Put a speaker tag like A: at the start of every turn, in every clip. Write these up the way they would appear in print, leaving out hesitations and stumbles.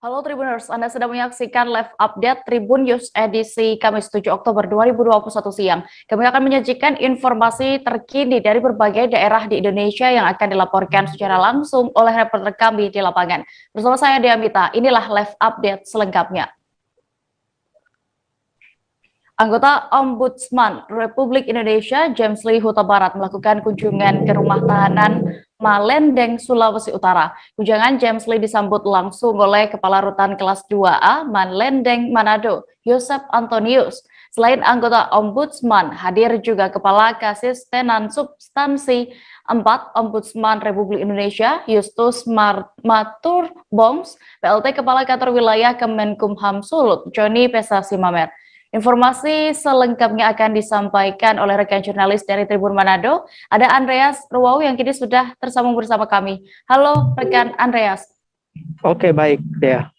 A: Halo Tribuners, Anda sedang menyaksikan live update Tribun News edisi Kamis 7 Oktober 2021 siang. Kami akan menyajikan informasi terkini dari berbagai daerah di Indonesia yang akan dilaporkan secara langsung oleh reporter kami di lapangan. Bersama saya Diamita, inilah live update selengkapnya. Anggota Ombudsman Republik Indonesia James Lee Huta Barat melakukan kunjungan ke rumah tahanan Malendeng, Sulawesi Utara. Kunjungan James Lee disambut langsung oleh Kepala Rutan Kelas 2A Malendeng, Manado, Yosep Antonius. Selain anggota Ombudsman, hadir juga Kepala Kasistenan Substansi 4 Ombudsman Republik Indonesia, Justus Matur Bongs, PLT Kepala Kantor Wilayah Kemenkumham Sulut, Joni Pesasi Mamer. Informasi selengkapnya akan disampaikan oleh rekan jurnalis dari Tribun Manado. Ada Andreas Ruwau yang kini sudah tersambung bersama kami. Halo rekan Andreas.
B: Oke, baik Dea.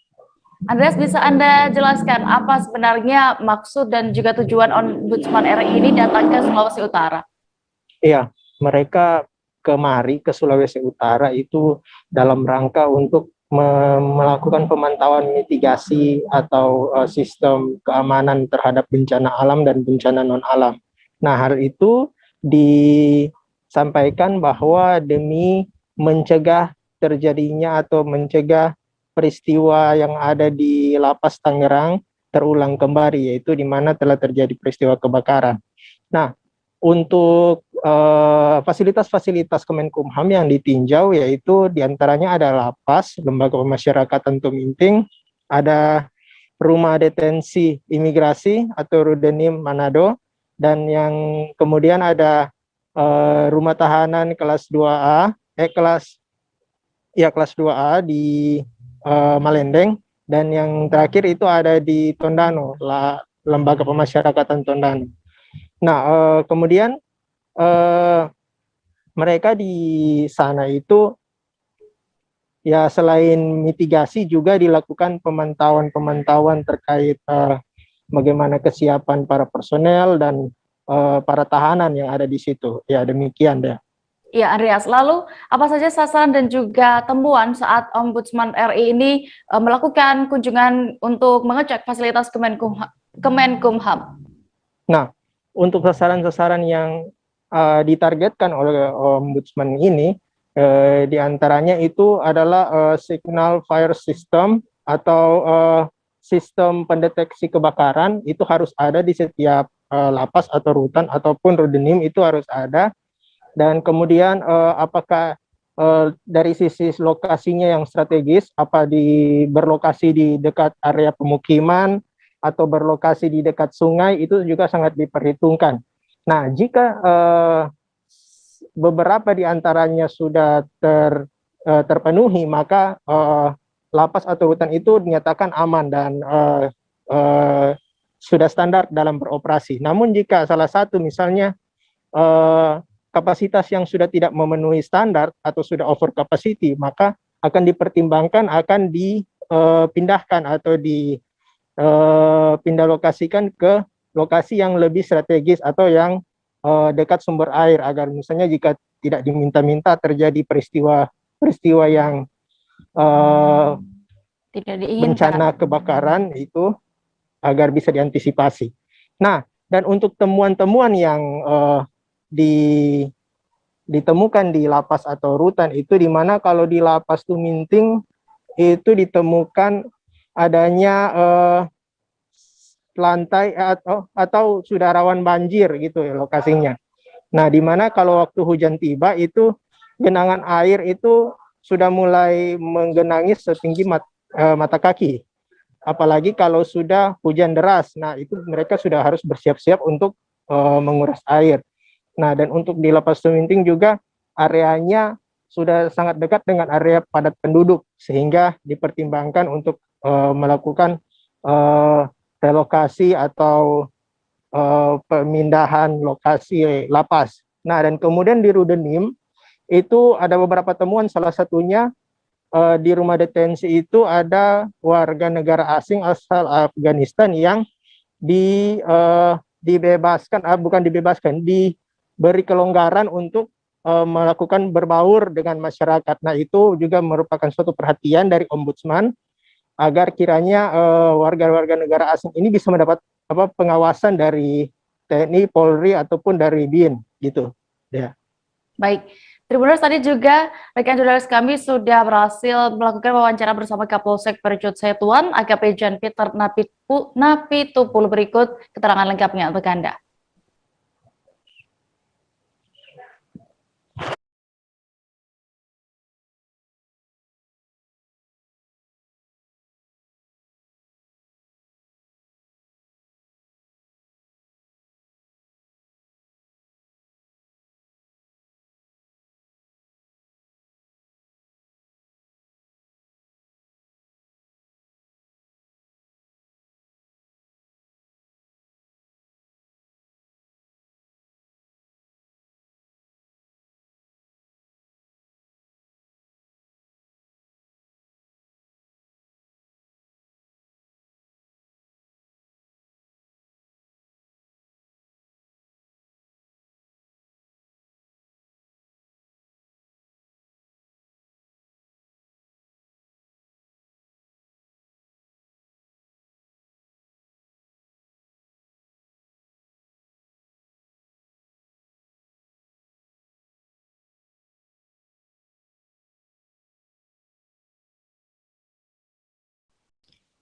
A: Andreas, bisa Anda jelaskan apa sebenarnya maksud dan juga tujuan Ombudsman RI ini datang ke Sulawesi Utara?
B: Iya, mereka kemari ke Sulawesi Utara itu dalam rangka untuk melakukan pemantauan mitigasi atau sistem keamanan terhadap bencana alam dan bencana non-alam. Nah, hal itu disampaikan bahwa demi mencegah terjadinya atau mencegah peristiwa yang ada di Lapas Tangerang terulang kembali, yaitu di mana telah terjadi peristiwa kebakaran. Nah, untuk fasilitas-fasilitas Kemenkumham yang ditinjau yaitu diantaranya ada lapas, lembaga pemasyarakatan Tuminting, ada rumah detensi imigrasi atau Rudenim Manado, dan yang kemudian ada rumah tahanan kelas 2A, kelas 2A di Malendeng, dan yang terakhir itu ada di Tondano, lembaga pemasyarakatan Tondano. Nah, kemudian mereka di sana itu ya selain mitigasi juga dilakukan pemantauan terkait bagaimana kesiapan para personel dan para tahanan yang ada di situ. Ya, demikian deh.
A: Ya, Andreas. Lalu apa saja sasaran dan juga temuan saat Ombudsman RI ini melakukan kunjungan untuk mengecek fasilitas Kemenkumham?
B: Nah, untuk sasaran-sasaran yang ditargetkan oleh Ombudsman ini, diantaranya itu adalah signal fire system atau sistem pendeteksi kebakaran itu harus ada di setiap lapas atau rutan ataupun rudenim, itu harus ada. Dan kemudian apakah dari sisi lokasinya yang strategis, apa berlokasi di dekat area pemukiman atau berlokasi di dekat sungai, itu juga sangat diperhitungkan. Nah, jika beberapa di antaranya sudah terpenuhi, maka lapas atau rutan itu dinyatakan aman dan sudah standar dalam beroperasi. Namun jika salah satu misalnya kapasitas yang sudah tidak memenuhi standar atau sudah over capacity, maka akan dipertimbangkan, akan dipindahkan atau dipindah lokasikan ke lokasi yang lebih strategis atau yang dekat sumber air, agar misalnya jika tidak diminta-minta terjadi peristiwa yang
A: tidak diinginkan,
B: bencana kebakaran itu, agar bisa diantisipasi. Nah, dan untuk temuan-temuan yang ditemukan di lapas atau rutan itu, di mana kalau di lapas Tuminting itu ditemukan adanya lantai atau sudah rawan banjir gitu ya lokasinya. Nah, di mana kalau waktu hujan tiba itu genangan air itu sudah mulai menggenangi setinggi mata kaki. Apalagi kalau sudah hujan deras. Nah, itu mereka sudah harus bersiap-siap untuk menguras air. Nah, dan untuk di Lapas Tuminting juga areanya sudah sangat dekat dengan area padat penduduk, sehingga dipertimbangkan untuk melakukan relokasi atau pemindahan lokasi lapas. Nah, dan kemudian di Rudenim itu ada beberapa temuan, salah satunya di rumah detensi itu ada warga negara asing asal Afghanistan yang diberi kelonggaran untuk melakukan berbaur dengan masyarakat. Nah, itu juga merupakan suatu perhatian dari Ombudsman agar kiranya warga-warga negara asing ini bisa mendapat pengawasan dari TNI, Polri ataupun dari BIN gitu. Ya.
A: Baik, Tribuners, tadi juga rekan jurnalis kami sudah berhasil melakukan wawancara bersama Kapolsek Percut Setuan, AKP Jan Peter Napitupulu. Berikut keterangan lengkapnya untuk Anda.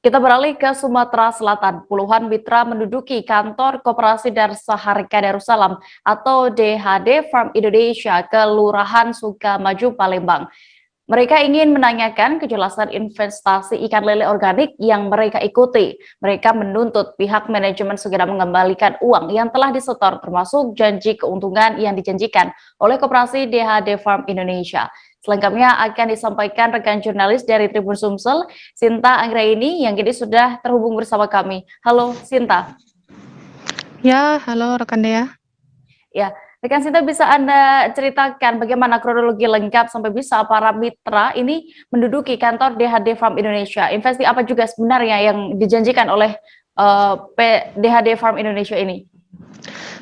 A: Kita beralih ke Sumatera Selatan. Puluhan mitra menduduki kantor Koperasi Darsa Harga Darussalam atau DHD Farm Indonesia Kelurahan Sukamaju, Palembang. Mereka ingin menanyakan kejelasan investasi ikan lele organik yang mereka ikuti. Mereka menuntut pihak manajemen segera mengembalikan uang yang telah disetor, termasuk janji keuntungan yang dijanjikan oleh Koperasi DHD Farm Indonesia. Selengkapnya akan disampaikan rekan jurnalis dari Tribun Sumsel, Sinta Anggraini, yang kini sudah terhubung bersama kami. Halo Sinta.
C: Ya, halo rekan Dea.
A: Ya, rekan Sinta, bisa Anda ceritakan bagaimana kronologi lengkap sampai bisa para mitra ini menduduki kantor DHD Farm Indonesia? Investasi apa juga sebenarnya yang dijanjikan oleh DHD Farm Indonesia ini?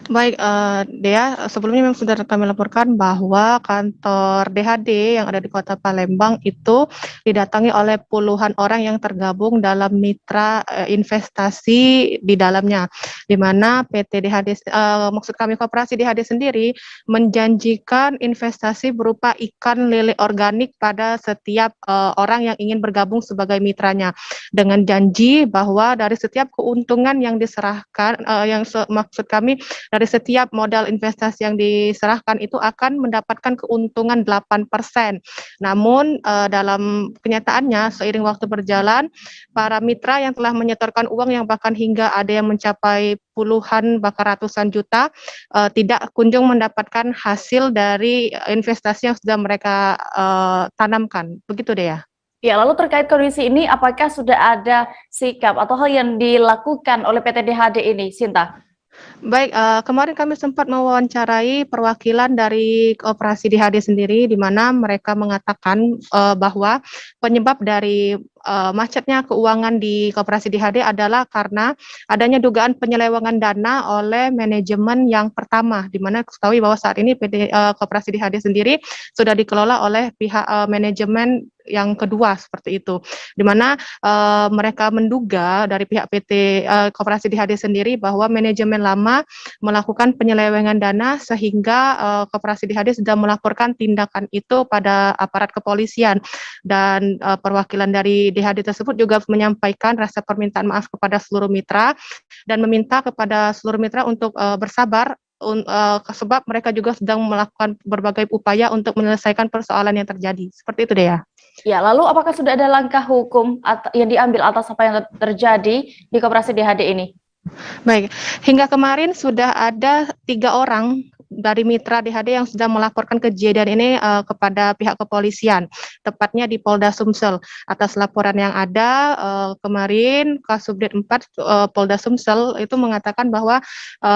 C: Baik, Dea, sebelumnya memang sudah kami laporkan bahwa kantor DHD yang ada di Kota Palembang itu didatangi oleh puluhan orang yang tergabung dalam mitra investasi di dalamnya, di mana PT DHD, maksud kami Koperasi DHD sendiri menjanjikan investasi berupa ikan lele organik pada setiap orang yang ingin bergabung sebagai mitranya, dengan janji bahwa dari setiap keuntungan yang diserahkan, maksud kami dari setiap modal investasi yang diserahkan itu akan mendapatkan keuntungan 8%. Namun dalam kenyataannya seiring waktu berjalan, para mitra yang telah menyetorkan uang yang bahkan hingga ada yang mencapai puluhan bahkan ratusan juta tidak kunjung mendapatkan hasil dari investasi yang sudah mereka tanamkan. Begitu deh ya.
A: Ya, lalu terkait kondisi ini, apakah sudah ada sikap atau hal yang dilakukan oleh PT DHD ini, Sinta?
C: Baik, kemarin kami sempat mewawancarai perwakilan dari Koperasi DHD sendiri, di mana mereka mengatakan bahwa penyebab dari macetnya keuangan di Koperasi DHD adalah karena adanya dugaan penyelewengan dana oleh manajemen yang pertama, di mana ketahui bahwa saat ini Koperasi DHD sendiri sudah dikelola oleh pihak manajemen yang kedua seperti itu, di mana mereka menduga dari pihak PT Koperasi DHD sendiri bahwa manajemen lama melakukan penyelewengan dana sehingga Koperasi DHD sudah melaporkan tindakan itu pada aparat kepolisian, dan perwakilan dari DHD tersebut juga menyampaikan rasa permintaan maaf kepada seluruh mitra dan meminta kepada seluruh mitra untuk bersabar sebab mereka juga sedang melakukan berbagai upaya untuk menyelesaikan persoalan yang terjadi. Seperti itu deh ya.
A: Ya, lalu apakah sudah ada langkah hukum yang diambil atas apa yang terjadi di Koperasi DHD ini?
C: Baik, hingga kemarin sudah ada 3 orang dari mitra DHD yang sudah melaporkan kejadian ini kepada pihak kepolisian, tepatnya di Polda Sumsel. Atas laporan yang ada kemarin, Kasubdit 4 Polda Sumsel itu mengatakan bahwa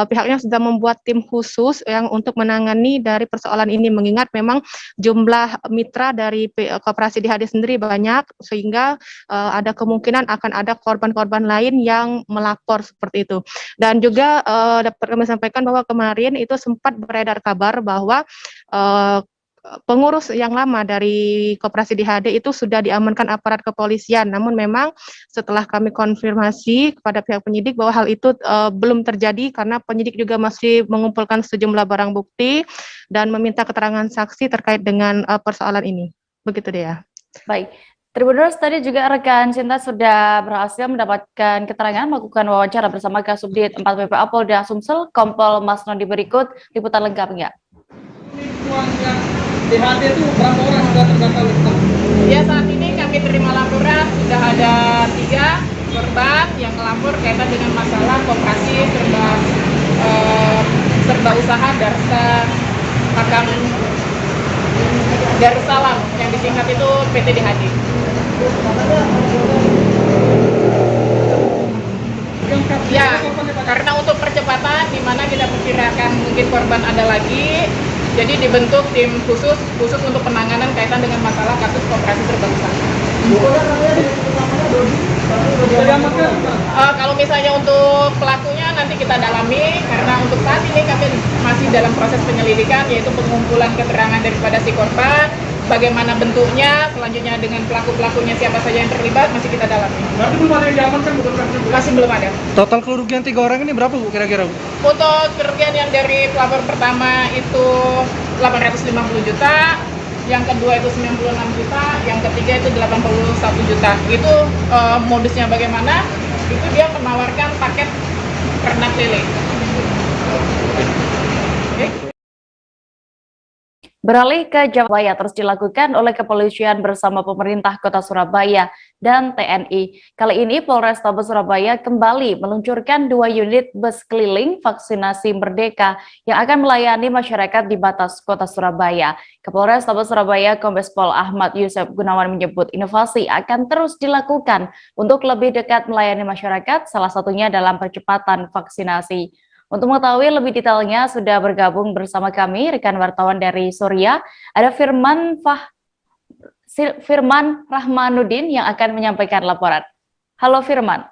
C: pihaknya sudah membuat tim khusus yang untuk menangani dari persoalan ini, mengingat memang jumlah mitra dari Koperasi DHD sendiri banyak, sehingga ada kemungkinan akan ada korban-korban lain yang melapor seperti itu. Dan juga dapat kami sampaikan bahwa kemarin itu sempat beredar kabar bahwa pengurus yang lama dari Koperasi DHD itu sudah diamankan aparat kepolisian. Namun memang setelah kami konfirmasi kepada pihak penyidik bahwa hal itu belum terjadi karena penyidik juga masih mengumpulkan sejumlah barang bukti dan meminta keterangan saksi terkait dengan persoalan ini. Begitu deh ya.
A: Baik. Tribuners, tadi juga rekan Sinta sudah berhasil mendapatkan keterangan melakukan wawancara bersama Kasubdit 4 PPA Polda Sumsel, Kompol Mas Nodi. Berikut liputan lengkapnya.
D: Uangnya DHD itu berapa orang sudah terdata lengkap?
E: Ya, saat ini kami terima laporan sudah ada 3 korban yang melapor kaitan dengan masalah koperasi serba usaha Darussalam yang disingkat itu PT DHD. Ya, karena untuk percepatan di mana kita perkirakan mungkin korban ada lagi, jadi dibentuk tim khusus untuk penanganan kaitan dengan masalah kasus koperasi serba usaha. Kalau misalnya untuk pelakunya nanti kita dalami, karena untuk saat ini kami masih dalam proses penyelidikan, yaitu pengumpulan keterangan daripada si korban, bagaimana bentuknya, selanjutnya dengan pelaku-pelakunya siapa saja yang terlibat masih kita dalami.
D: Berarti belum ada yang diamankan, bukan?
E: Masih belum ada.
D: Total kerugian 3 orang ini berapa, Bu, kira-kira, Bu?
E: Untuk kerugian yang dari pelapor pertama itu 850 juta, yang kedua itu 96 juta, yang ketiga itu 81 juta. Itu modusnya bagaimana? Itu dia menawarkan paket ternak lele.
A: Beralih ke Surabaya terus dilakukan oleh kepolisian bersama pemerintah Kota Surabaya dan TNI. Kali ini Polrestabes Surabaya kembali meluncurkan 2 unit bus keliling vaksinasi Merdeka yang akan melayani masyarakat di batas Kota Surabaya. Kapolres Tabes Surabaya Kombes Pol Ahmad Yusef Gunawan menyebut inovasi akan terus dilakukan untuk lebih dekat melayani masyarakat, salah satunya dalam percepatan vaksinasi. Untuk mengetahui lebih detailnya sudah bergabung bersama kami rekan wartawan dari Surya, ada Firman Rahmanuddin yang akan menyampaikan laporan. Halo Firman.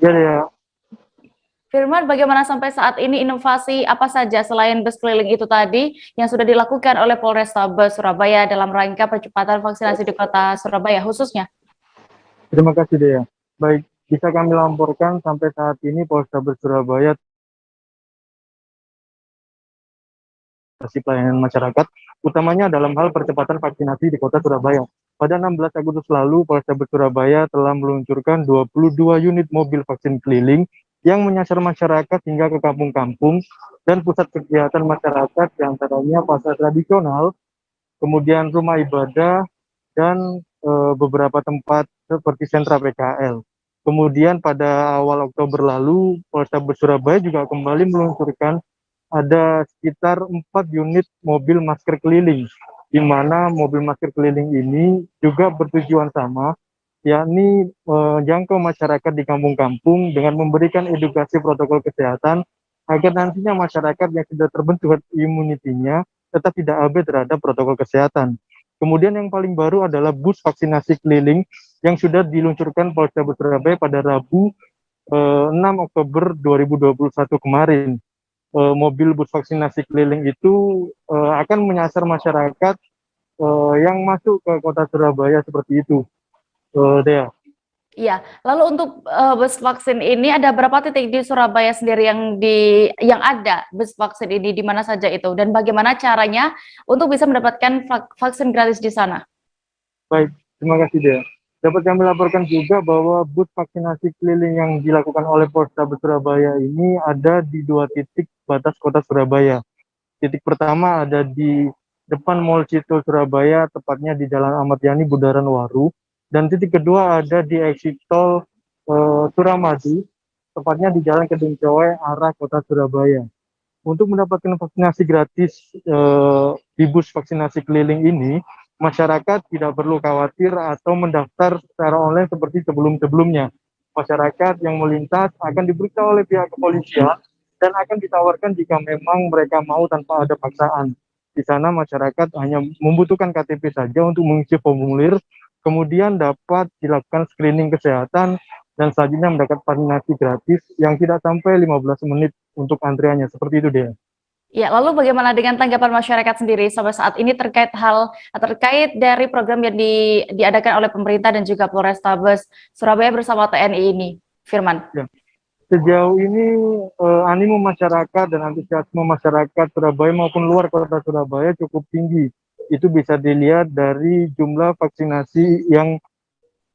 B: Ya.
A: Firman, bagaimana sampai saat ini inovasi apa saja selain bus keliling itu tadi yang sudah dilakukan oleh Polrestabes Surabaya dalam rangka percepatan vaksinasi di Kota Surabaya khususnya?
B: Terima kasih, Dea. Baik, bisa kami laporkan sampai saat ini Polrestabes Surabaya pelayanan masyarakat, utamanya dalam hal percepatan vaksinasi di Kota Surabaya. Pada 16 Agustus lalu, Polrestabes Surabaya telah meluncurkan 22 unit mobil vaksin keliling yang menyasar masyarakat hingga ke kampung-kampung dan pusat kegiatan masyarakat, diantaranya pasar tradisional, kemudian rumah ibadah, dan beberapa tempat seperti sentra PKL. Kemudian pada awal Oktober lalu, Polrestabes Surabaya juga kembali meluncurkan ada sekitar 4 unit mobil masker keliling, di mana mobil masker keliling ini juga bertujuan sama, yakni menjangkau masyarakat di kampung-kampung dengan memberikan edukasi protokol kesehatan agar nantinya masyarakat yang sudah terbentuk imunitinya tetap tidak abai terhadap protokol kesehatan. Kemudian yang paling baru adalah bus vaksinasi keliling yang sudah diluncurkan Polrestabes Surabaya pada Rabu 6 Oktober 2021 kemarin. Mobil bus vaksinasi keliling itu akan menyasar masyarakat yang masuk ke Kota Surabaya seperti itu. Dea.
A: Iya, lalu untuk bus vaksin ini ada berapa titik di Surabaya sendiri yang ada bus vaksin ini, di mana saja itu, dan bagaimana caranya untuk bisa mendapatkan vaksin gratis di sana?
B: Baik, terima kasih Dea. Dapat kami laporkan juga bahwa bus vaksinasi keliling yang dilakukan oleh Polrestabes Surabaya ini ada di 2 titik batas Kota Surabaya. Titik pertama ada di depan Mall Cito Surabaya, tepatnya di Jalan Ahmad Yani Bundaran Waru. Dan titik kedua ada di exit tol Suramadu, tepatnya di Jalan Kedungcoe arah Kota Surabaya. Untuk mendapatkan vaksinasi gratis di bus vaksinasi keliling ini, masyarakat tidak perlu khawatir atau mendaftar secara online seperti sebelum-sebelumnya. Masyarakat yang melintas akan diperiksa oleh pihak kepolisian dan akan ditawarkan jika memang mereka mau tanpa ada paksaan. Di sana masyarakat hanya membutuhkan KTP saja untuk mengisi formulir, kemudian dapat dilakukan screening kesehatan dan selanjutnya mendapat vaksinasi gratis yang tidak sampai 15 menit untuk antriannya. Seperti itu, Dea.
A: Ya, lalu bagaimana dengan tanggapan masyarakat sendiri sampai saat ini terkait dari program yang diadakan oleh pemerintah dan juga Polrestabes Surabaya bersama TNI ini, Firman?
B: Ya. Sejauh ini animo masyarakat dan antusiasme masyarakat Surabaya maupun luar kota Surabaya cukup tinggi. Itu bisa dilihat dari jumlah vaksinasi yang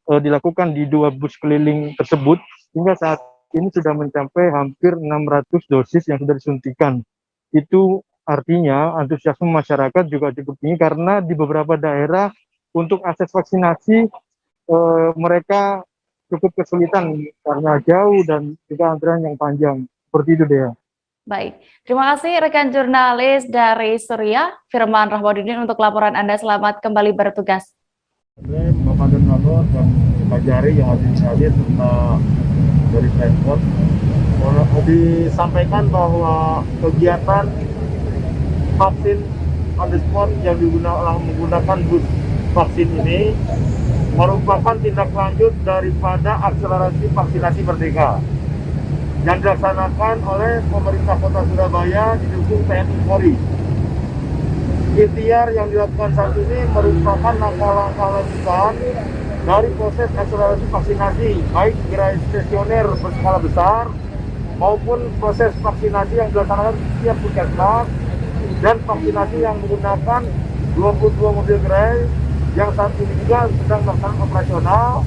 B: dilakukan di 2 bus keliling tersebut. Hingga saat ini sudah mencapai hampir 600 dosis yang sudah disuntikan. Itu artinya antusiasme masyarakat juga cukup tinggi karena di beberapa daerah untuk akses vaksinasi mereka cukup kesulitan karena jauh dan juga antrian yang panjang. Seperti itu, Dea.
A: Baik, terima kasih rekan jurnalis dari Surya, Firman Rahmaudin untuk laporan Anda. Selamat kembali bertugas.
F: Bapak dan Bapak dan Pak Jari yang hadir serta dari Pemkot disampaikan bahwa kegiatan vaksin on the spot yang menggunakan bus vaksin ini merupakan tindak lanjut daripada akselerasi vaksinasi merdeka yang dilaksanakan oleh pemerintah kota Surabaya didukung TNI Polri. Ikhtiar yang dilakukan saat ini merupakan langkah-langkah lanjutan dari proses akselerasi vaksinasi, baik gerai stasioner berskala besar maupun proses vaksinasi yang dilaksanakan di setiap puskesmas dan vaksinasi yang menggunakan 22 mobil gerai yang saat ini juga sedang melaksanakan operasional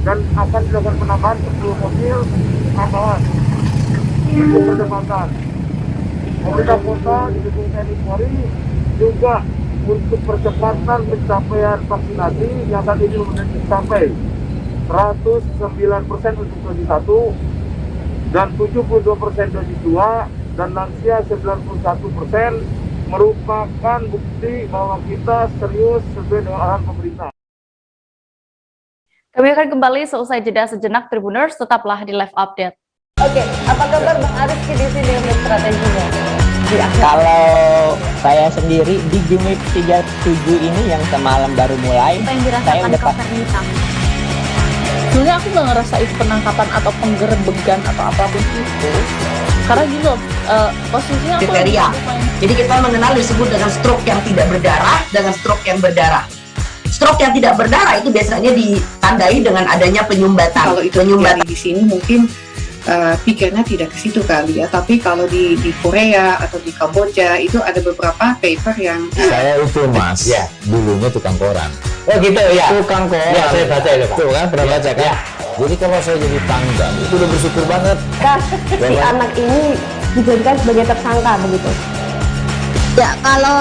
F: dan akan dilakukan penambahan 10 mobil tambahan untuk percepatan. Pemerintah kota didukung TNI Polri juga untuk percepatan pencapaian vaksinasi yang saat ini mencapai 109% untuk dosis 1 dan 72% dosis 2 dan lansia 91% merupakan bukti bahwa kita serius sesuai dengan arahan pemerintah.
A: Kami akan kembali seusai jeda sejenak, Tribuners, tetaplah di Live Update.
G: Oke, apa kabar Bang Arifki di sini untuk strateginya?
H: Kalau saya sendiri di Gimip 37 ini yang semalam baru mulai, saya udah
E: Sebenarnya aku nggak ngerasa itu penangkapan atau penggerebegan atau apapun itu, karena gini loh, posisinya aku
G: kriteria. Jadi kita mengenal disebut dengan stroke yang tidak berdarah dengan stroke yang berdarah. Stroke yang tidak berdarah itu biasanya ditandai dengan adanya penyumbatan.
I: Kalau itu penyumbatan di sini mungkin pikirnya tidak ke situ kali ya, tapi kalau di Korea atau di Kamboja itu ada beberapa paper yang
J: saya itu Mas, ya, dulunya tukang koran.
H: Oh gitu ya,
J: Tukang koran.
H: ya saya baca itu Pak.
J: Tuh kan, pernah baca kan?
H: Ya.
J: Jadi kalau saya jadi tanggal, itu udah bersyukur banget.
K: Si anak ini dijadikan sebagai tersangka begitu.
L: Ya, kalau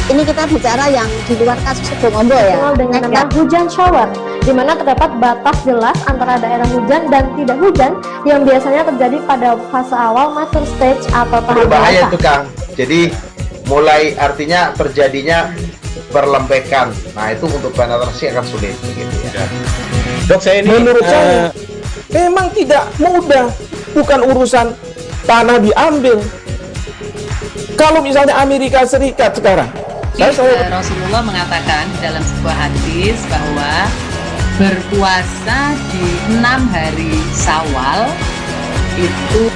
L: ini kita bicara yang di luar kasus Sebongombo ya.
K: Dengan nama hujan shower, di mana terdapat batas jelas antara daerah hujan dan tidak hujan yang biasanya terjadi pada fase awal mature stage atau tahap
M: berbahaya itu Kang. Jadi mulai artinya terjadinya perlembekan. Nah itu untuk penetrasi akan sulit begitu ya.
H: Dok, saya ini
N: menurut saya memang tidak mudah, bukan urusan tanah diambil. Kalau misalnya Amerika Serikat sekarang,
O: Rasulullah mengatakan dalam sebuah hadis bahwa berpuasa di 6 hari Syawal itu.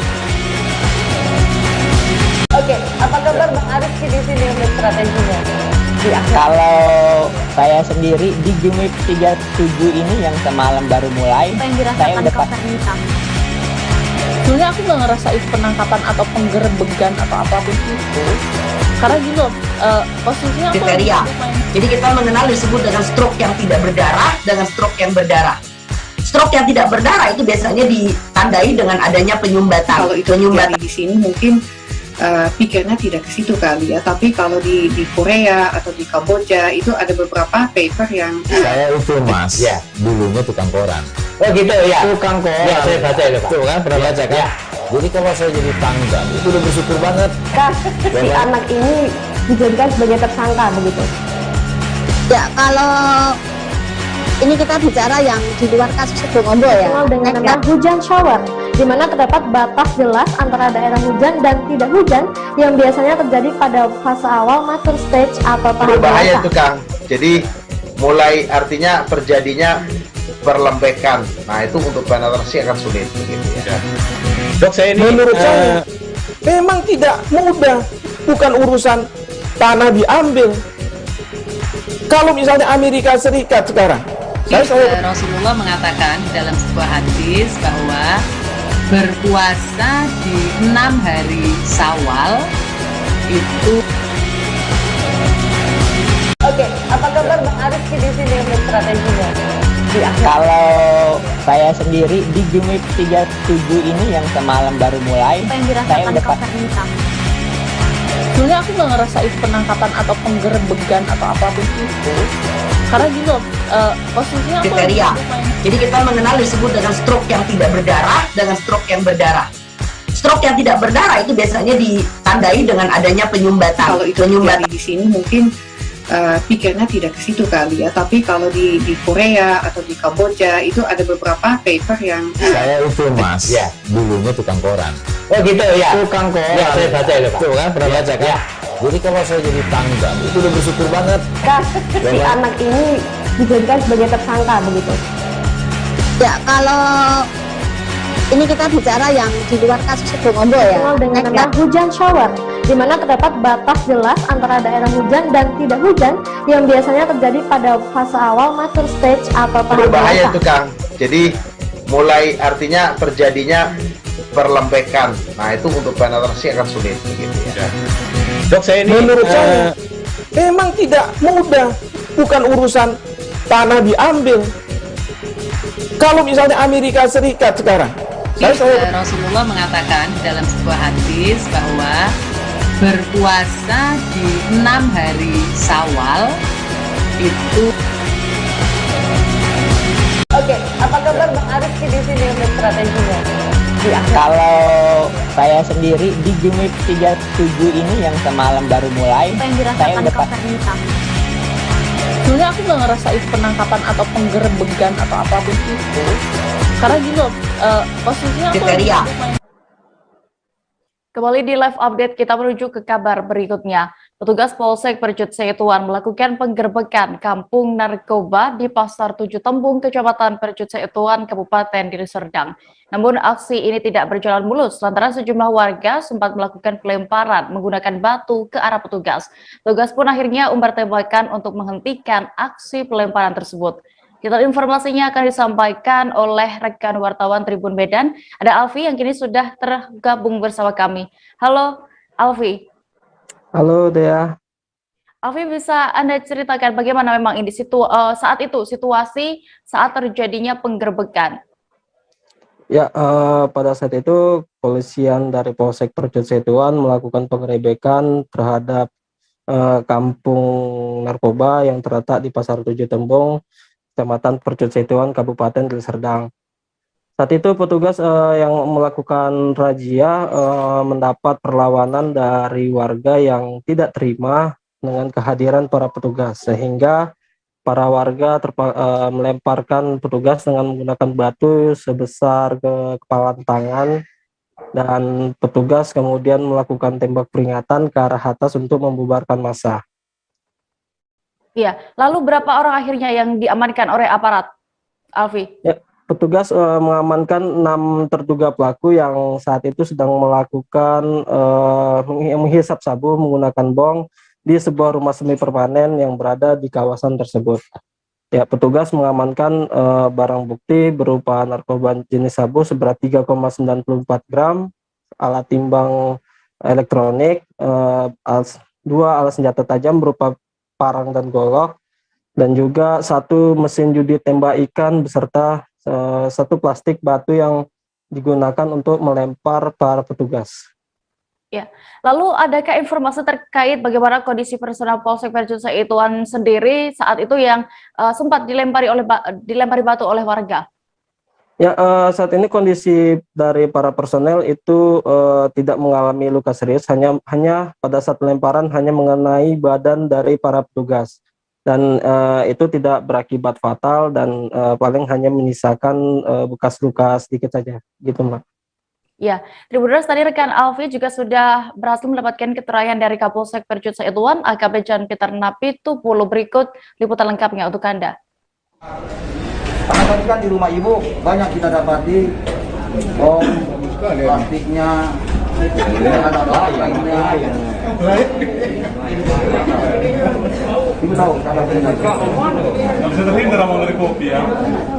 G: Oke, apa kabar Bang Arifki di sini untuk strateginya?
H: Kalau saya sendiri di Gimip 37 ini yang semalam baru mulai, saya udah
E: Sebenarnya aku nggak ngerasa itu penangkapan atau penggerebegan atau apapun itu, karena gini loh, posisinya
G: kriteria. Jadi kita mengenal disebut dengan stroke yang tidak berdarah dengan stroke yang berdarah. Stroke yang tidak berdarah itu biasanya ditandai dengan adanya penyumbatan.
I: Kalau itu penyumbatan di sini mungkin pikirnya tidak ke situ kali ya, tapi kalau di Korea atau di Kamboja itu ada beberapa paper yang
J: saya itu Mas, ya, dulunya tukang koran.
H: Oh gitu ya,
J: Tukang koran.
H: ya saya baca itu Pak.
J: Tuh kan, pernah baca kan?
H: Ya.
J: Jadi kalau saya jadi tanggal, itu udah bersyukur banget.
K: Si anak ini dijadikan sebagai tersangka begitu.
L: Ya, kalau ini kita bicara yang di luar kasus Sebongombo ya.
K: Dengan nama hujan shower, di mana terdapat batas jelas antara daerah hujan dan tidak hujan yang biasanya terjadi pada fase awal mature stage atau tahap
M: berbahaya itu Kang. Jadi mulai artinya terjadinya perlembekan. Nah itu untuk penetrasi akan sulit begitu ya.
H: Dok, saya ini
N: menurut saya memang tidak mudah, bukan urusan tanah diambil. Kalau misalnya Amerika Serikat sekarang,
O: Rasulullah mengatakan dalam sebuah hadis bahwa berpuasa di 6 hari Syawal itu.
A: Oke, apa kabar Bang Arief di sini untuk strateginya?
H: Kalau saya sendiri di Gimik 37 ini yang semalam baru mulai,
K: Apa yang
H: saya
K: dirasakan
H: udah
K: Kak Fernita?
E: Sebenarnya aku nggak ngerasain penangkapan atau penggerbegan atau apapun itu, karena gitu posisinya aku
G: kriteria. Jadi kita mengenal disebut dengan stroke yang tidak berdarah dengan stroke yang berdarah. Stroke yang tidak berdarah itu biasanya ditandai dengan adanya penyumbatan.
I: Kalau itu terjadi di sini mungkin pikirnya tidak ke situ kali ya, tapi kalau di Korea atau di Kamboja itu ada beberapa paper yang
J: Saya itu Mas, dulunya tukang koran.
M: Oh gitu ya.
J: Tukang koran.
M: Ya, saya baca itu Pak.
J: Tuh kan, pernah baca kan?
M: Ya.
J: Jadi kalau saya jadi tanggal, itu udah bersyukur banget.
K: Kak, si anak ini dijadikan sebagai tersangka begitu.
L: Ya, kalau ini kita bicara yang di luar kasus Sebongombo ya.
K: Dikenal dengan nama hujan shower, di mana terdapat batas jelas antara daerah hujan dan tidak hujan yang biasanya terjadi pada fase awal mature stage atau tahap
M: Berbahaya
K: dewasa.
M: itu Kang. Jadi mulai artinya terjadinya perlempekan. Nah itu untuk penetrasi akan sulit begitu ya.
N: Dok, saya ini menurut saya memang tidak mudah, bukan urusan tanah diambil. Kalau misalnya Amerika Serikat sekarang,
O: Rasulullah mengatakan dalam sebuah hadis bahwa berpuasa di 6 hari Syawal itu.
A: Oke, apa kabar Bang Arief di sini untuk strateginya?
H: Kalau saya sendiri di Gimik 37 ini yang semalam baru mulai,
K: Apa yang
H: saya
K: dirasakan
H: udah
K: Kak Fernita?
E: sebenarnya aku nggak ngerasain penangkapan atau penggerbegan atau apapun itu, karena gitu posisinya aku
G: kriteria.
A: Kembali di live update, kita menuju ke kabar berikutnya. Petugas Polsek Percut Seituan melakukan penggerbekan kampung narkoba di Pasar 7 Tembung, Kecamatan Percut Seituan, Kabupaten Deli Serdang. Namun aksi ini tidak berjalan mulus lantaran sejumlah warga sempat melakukan pelemparan menggunakan batu ke arah petugas. Petugas pun akhirnya umbar tembakan untuk menghentikan aksi pelemparan tersebut. Kita informasinya akan disampaikan oleh rekan wartawan Tribun Medan. Ada Alfi yang kini sudah tergabung bersama kami. Halo Alfi.
B: Halo Dea.
A: Alfi, bisa Anda ceritakan bagaimana memang ini saat itu situasi saat terjadinya penggerbekan?
B: Ya, pada saat itu polisian dari Polsek Percut Seituan melakukan penggerebekan terhadap kampung narkoba yang terletak di Pasar 7 Tembung, Kecamatan Percut Seituan, Kabupaten Deli Serdang. Saat itu petugas yang melakukan razia mendapat perlawanan dari warga yang tidak terima dengan kehadiran para petugas, sehingga para warga melemparkan petugas dengan menggunakan batu sebesar ke kepala tangan, dan petugas kemudian melakukan tembak peringatan ke arah atas untuk membubarkan massa.
A: Iya, lalu berapa orang akhirnya yang diamankan oleh aparat, Alfi?
B: Ya, petugas mengamankan 6 terduga pelaku yang saat itu sedang melakukan menghisap sabu menggunakan bong di sebuah rumah semi permanen yang berada di kawasan tersebut. Ya, petugas mengamankan barang bukti berupa narkoba jenis sabu seberat 3,94 gram, alat timbang elektronik, 2 alat senjata tajam berupa parang dan golok, dan juga 1 mesin judi tembak ikan beserta 1 plastik batu yang digunakan untuk melempar para petugas.
A: Ya, lalu adakah informasi terkait bagaimana kondisi personal Polsek Percut Seituan sendiri saat itu yang sempat dilempari batu oleh warga?
B: Ya, saat ini kondisi dari para personel itu tidak mengalami luka serius, hanya pada saat lemparan hanya mengenai badan dari para petugas, dan itu tidak berakibat fatal dan paling hanya menyisakan bekas luka sedikit saja, gitu Mbak.
A: Ya, Tribuners, tadi rekan Alfi juga sudah berhasil mendapatkan keterangan dari Kapolsek Percut Seituan, AKP Jan Peter Napitu. Berikut liputan lengkapnya untuk Anda.
P: Karena tadi kan di rumah ibu banyak kita dapati bom, plastiknya, Ibu tahu cara benar. Nggak bisa terhindar sama dari kopi ya.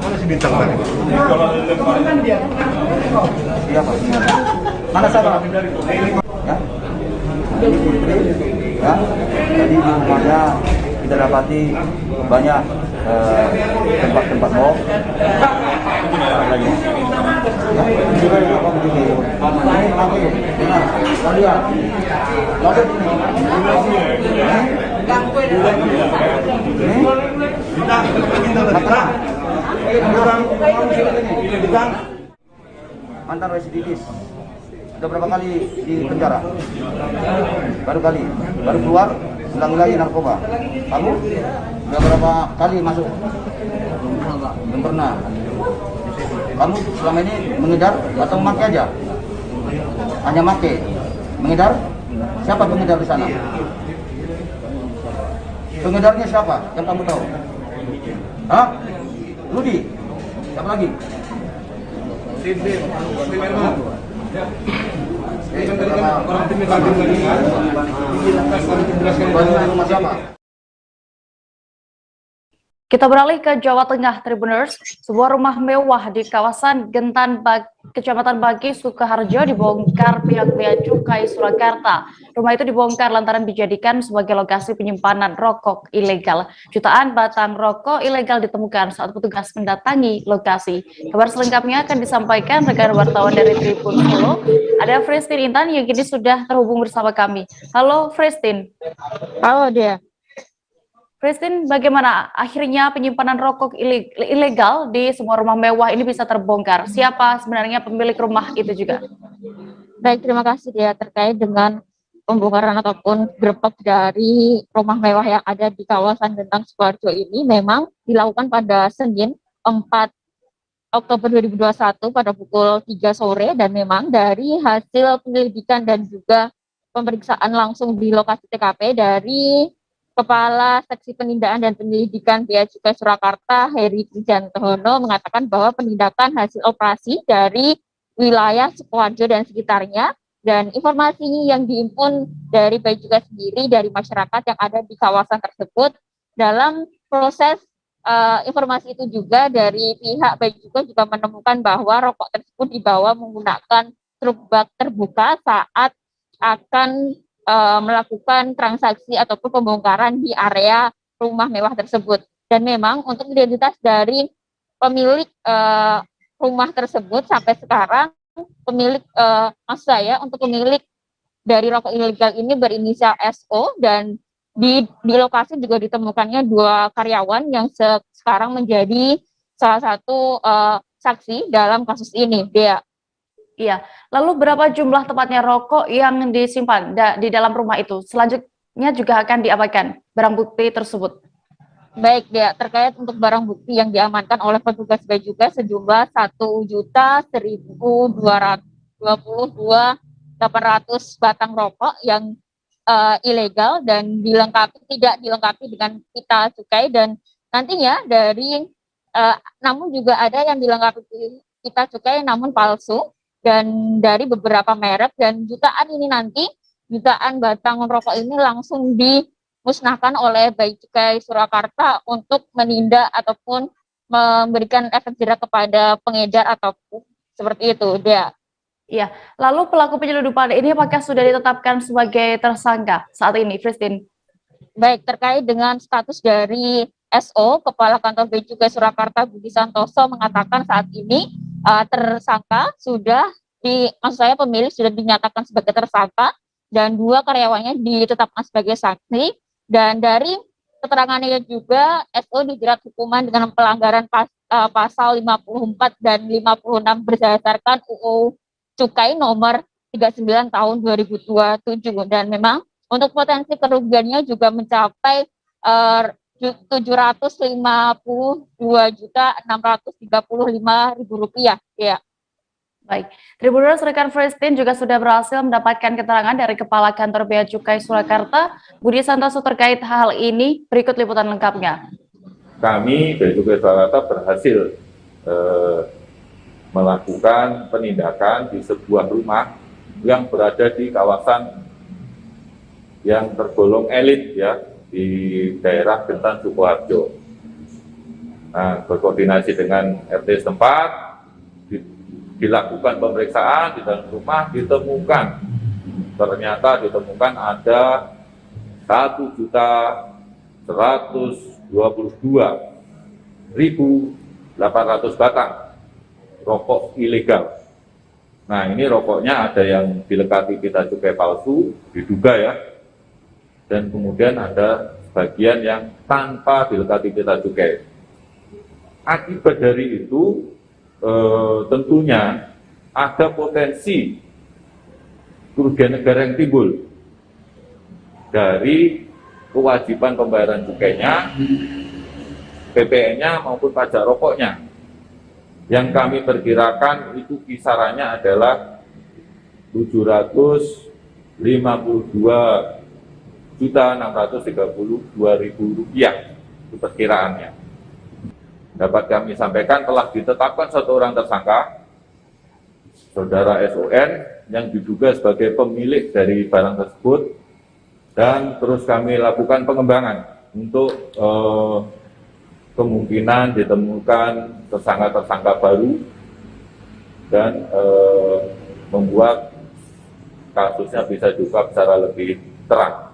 P: Mana si bintang tadi? Kalau lemparan dia. Iya Pak. Mana sabar? Ya. Ya. Jadi di rumahnya kita dapati banyak tempat-tempat bom. Lagi. Juga yang apa begini? Ini lagi. Benar. Kalian. Lalu mantan residivis sudah berapa kali di penjara? Baru kali, baru keluar ulang-ulangi narkoba. Kamu sudah berapa kali masuk? Belum pernah. Kamu selama ini mengedar atau memakai aja? Hanya make, mengedar? Siapa pengedar di sana? Pengedarnya siapa? Yang kamu tahu? Hah? Rudi? Siapa lagi?
A: Kita beralih ke Jawa Tengah, Tribuners. Sebuah rumah mewah di kawasan Gentan, Kecamatan Bagi, Sukoharjo dibongkar pihak Bea Cukai Surakarta. Rumah itu dibongkar lantaran dijadikan sebagai lokasi penyimpanan rokok ilegal. Jutaan batang rokok ilegal ditemukan saat petugas mendatangi lokasi. Kabar selengkapnya akan disampaikan rekan wartawan dari Tribun Solo. Ada Fristin Intan yang kini sudah terhubung bersama kami. Halo Fristin.
Q: Halo dia.
A: Christine, bagaimana akhirnya penyimpanan rokok ilegal di sebuah rumah mewah ini bisa terbongkar? Siapa sebenarnya pemilik rumah itu juga?
Q: Baik, terima kasih dia. Terkait dengan pembongkaran ataupun grebek dari rumah mewah yang ada di kawasan Gentang Sukoharjo ini memang dilakukan pada Senin 4 Oktober 2021 pada pukul 3 sore, dan memang dari hasil penyelidikan dan juga pemeriksaan langsung di lokasi TKP dari Kepala Seksi Penindaan dan Penyelidikan Bea Cukai Surakarta, Heri Trijantono, mengatakan bahwa penindakan hasil operasi dari wilayah Sukoharjo dan sekitarnya, dan informasi yang diimpun dari Bea Cukai sendiri dari masyarakat yang ada di kawasan tersebut. Dalam proses informasi itu juga dari pihak Bea Cukai juga menemukan bahwa rokok tersebut dibawa menggunakan truk bak terbuka saat akan melakukan transaksi ataupun pembongkaran di area rumah mewah tersebut. Dan memang untuk identitas dari pemilik rumah tersebut sampai sekarang, pemilik maksud saya untuk pemilik dari rokok ilegal ini berinisial SO, dan di lokasi juga ditemukannya 2 karyawan yang sekarang menjadi salah satu saksi dalam kasus ini, Dea.
A: Iya, lalu berapa jumlah tepatnya rokok yang disimpan di dalam rumah itu? Selanjutnya juga akan diapakan barang bukti tersebut?
Q: Baik, ya, terkait untuk barang bukti yang diamankan oleh petugas Bea Cukai sejumlah 1.122.800 batang rokok yang ilegal dan tidak dilengkapi dengan pita cukai, dan nantinya dari namun juga ada yang dilengkapi pita cukai namun palsu, dan dari beberapa merek, dan jutaan batang rokok ini langsung dimusnahkan oleh Bea Cukai Surakarta untuk menindak ataupun memberikan efek jerak kepada pengedar ataupun seperti itu, Dea.
A: Iya, lalu pelaku penyeludupan ini apakah sudah ditetapkan sebagai tersangka saat ini, Christine?
Q: Baik, terkait dengan status dari SO, Kepala Kantor Bea Cukai Surakarta Budi Santoso mengatakan saat ini tersangka sudah pemilik sudah dinyatakan sebagai tersangka, dan 2 karyawannya ditetapkan sebagai saksi, dan dari keterangannya juga SO dijerat hukuman dengan pelanggaran pasal 54 dan 56 berdasarkan UU Cukai nomor 39 tahun 2027, dan memang untuk potensi kerugiannya juga mencapai 752.635.000 rupiah, ya.
A: Baik, Tribuners, rekan Fristin juga sudah berhasil mendapatkan keterangan dari Kepala Kantor Bea Cukai Surakarta, Budi Santoso, terkait hal ini. Berikut liputan lengkapnya.
R: Kami Bea Cukai Surakarta berhasil melakukan penindakan di sebuah rumah yang berada di kawasan yang tergolong elit ya di daerah Gentan Sukoharjo. Nah, berkoordinasi dengan RT setempat, dilakukan pemeriksaan di dalam rumah, ternyata ditemukan ada 1.122.800 batang rokok ilegal. Nah, ini rokoknya ada yang dilekati pita cukai palsu, diduga ya, dan kemudian ada sebagian yang tanpa dilekati pita cukai. Akibat dari itu, tentunya ada potensi kerugian negara yang timbul dari kewajiban pembayaran cukainya, PPN-nya maupun pajak rokoknya. Yang kami perkirakan itu kisarannya adalah Rp752.632.000 itu perkiraannya. Dapat kami sampaikan telah ditetapkan satu orang tersangka, saudara SON, yang diduga sebagai pemilik dari barang tersebut, dan terus kami lakukan pengembangan untuk kemungkinan ditemukan tersangka-tersangka baru dan membuat kasusnya bisa diungkap secara lebih terang.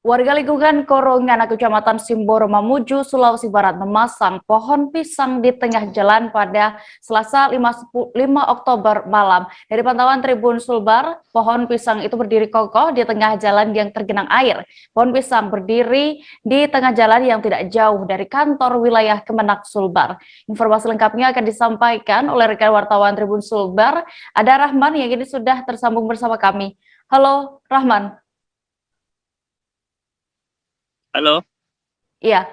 A: Warga lingkungan Korongan, Kecamatan Simboro, Mamuju, Sulawesi Barat memasang pohon pisang di tengah jalan pada Selasa 5 Oktober malam. Dari pantauan Tribun Sulbar, pohon pisang itu berdiri kokoh di tengah jalan yang tergenang air. Pohon pisang berdiri di tengah jalan yang tidak jauh dari kantor wilayah Kemenak Sulbar. Informasi lengkapnya akan disampaikan oleh rekan wartawan Tribun Sulbar, ada Rahman yang kini sudah tersambung bersama kami. Halo, Rahman.
S: Halo.
A: Iya,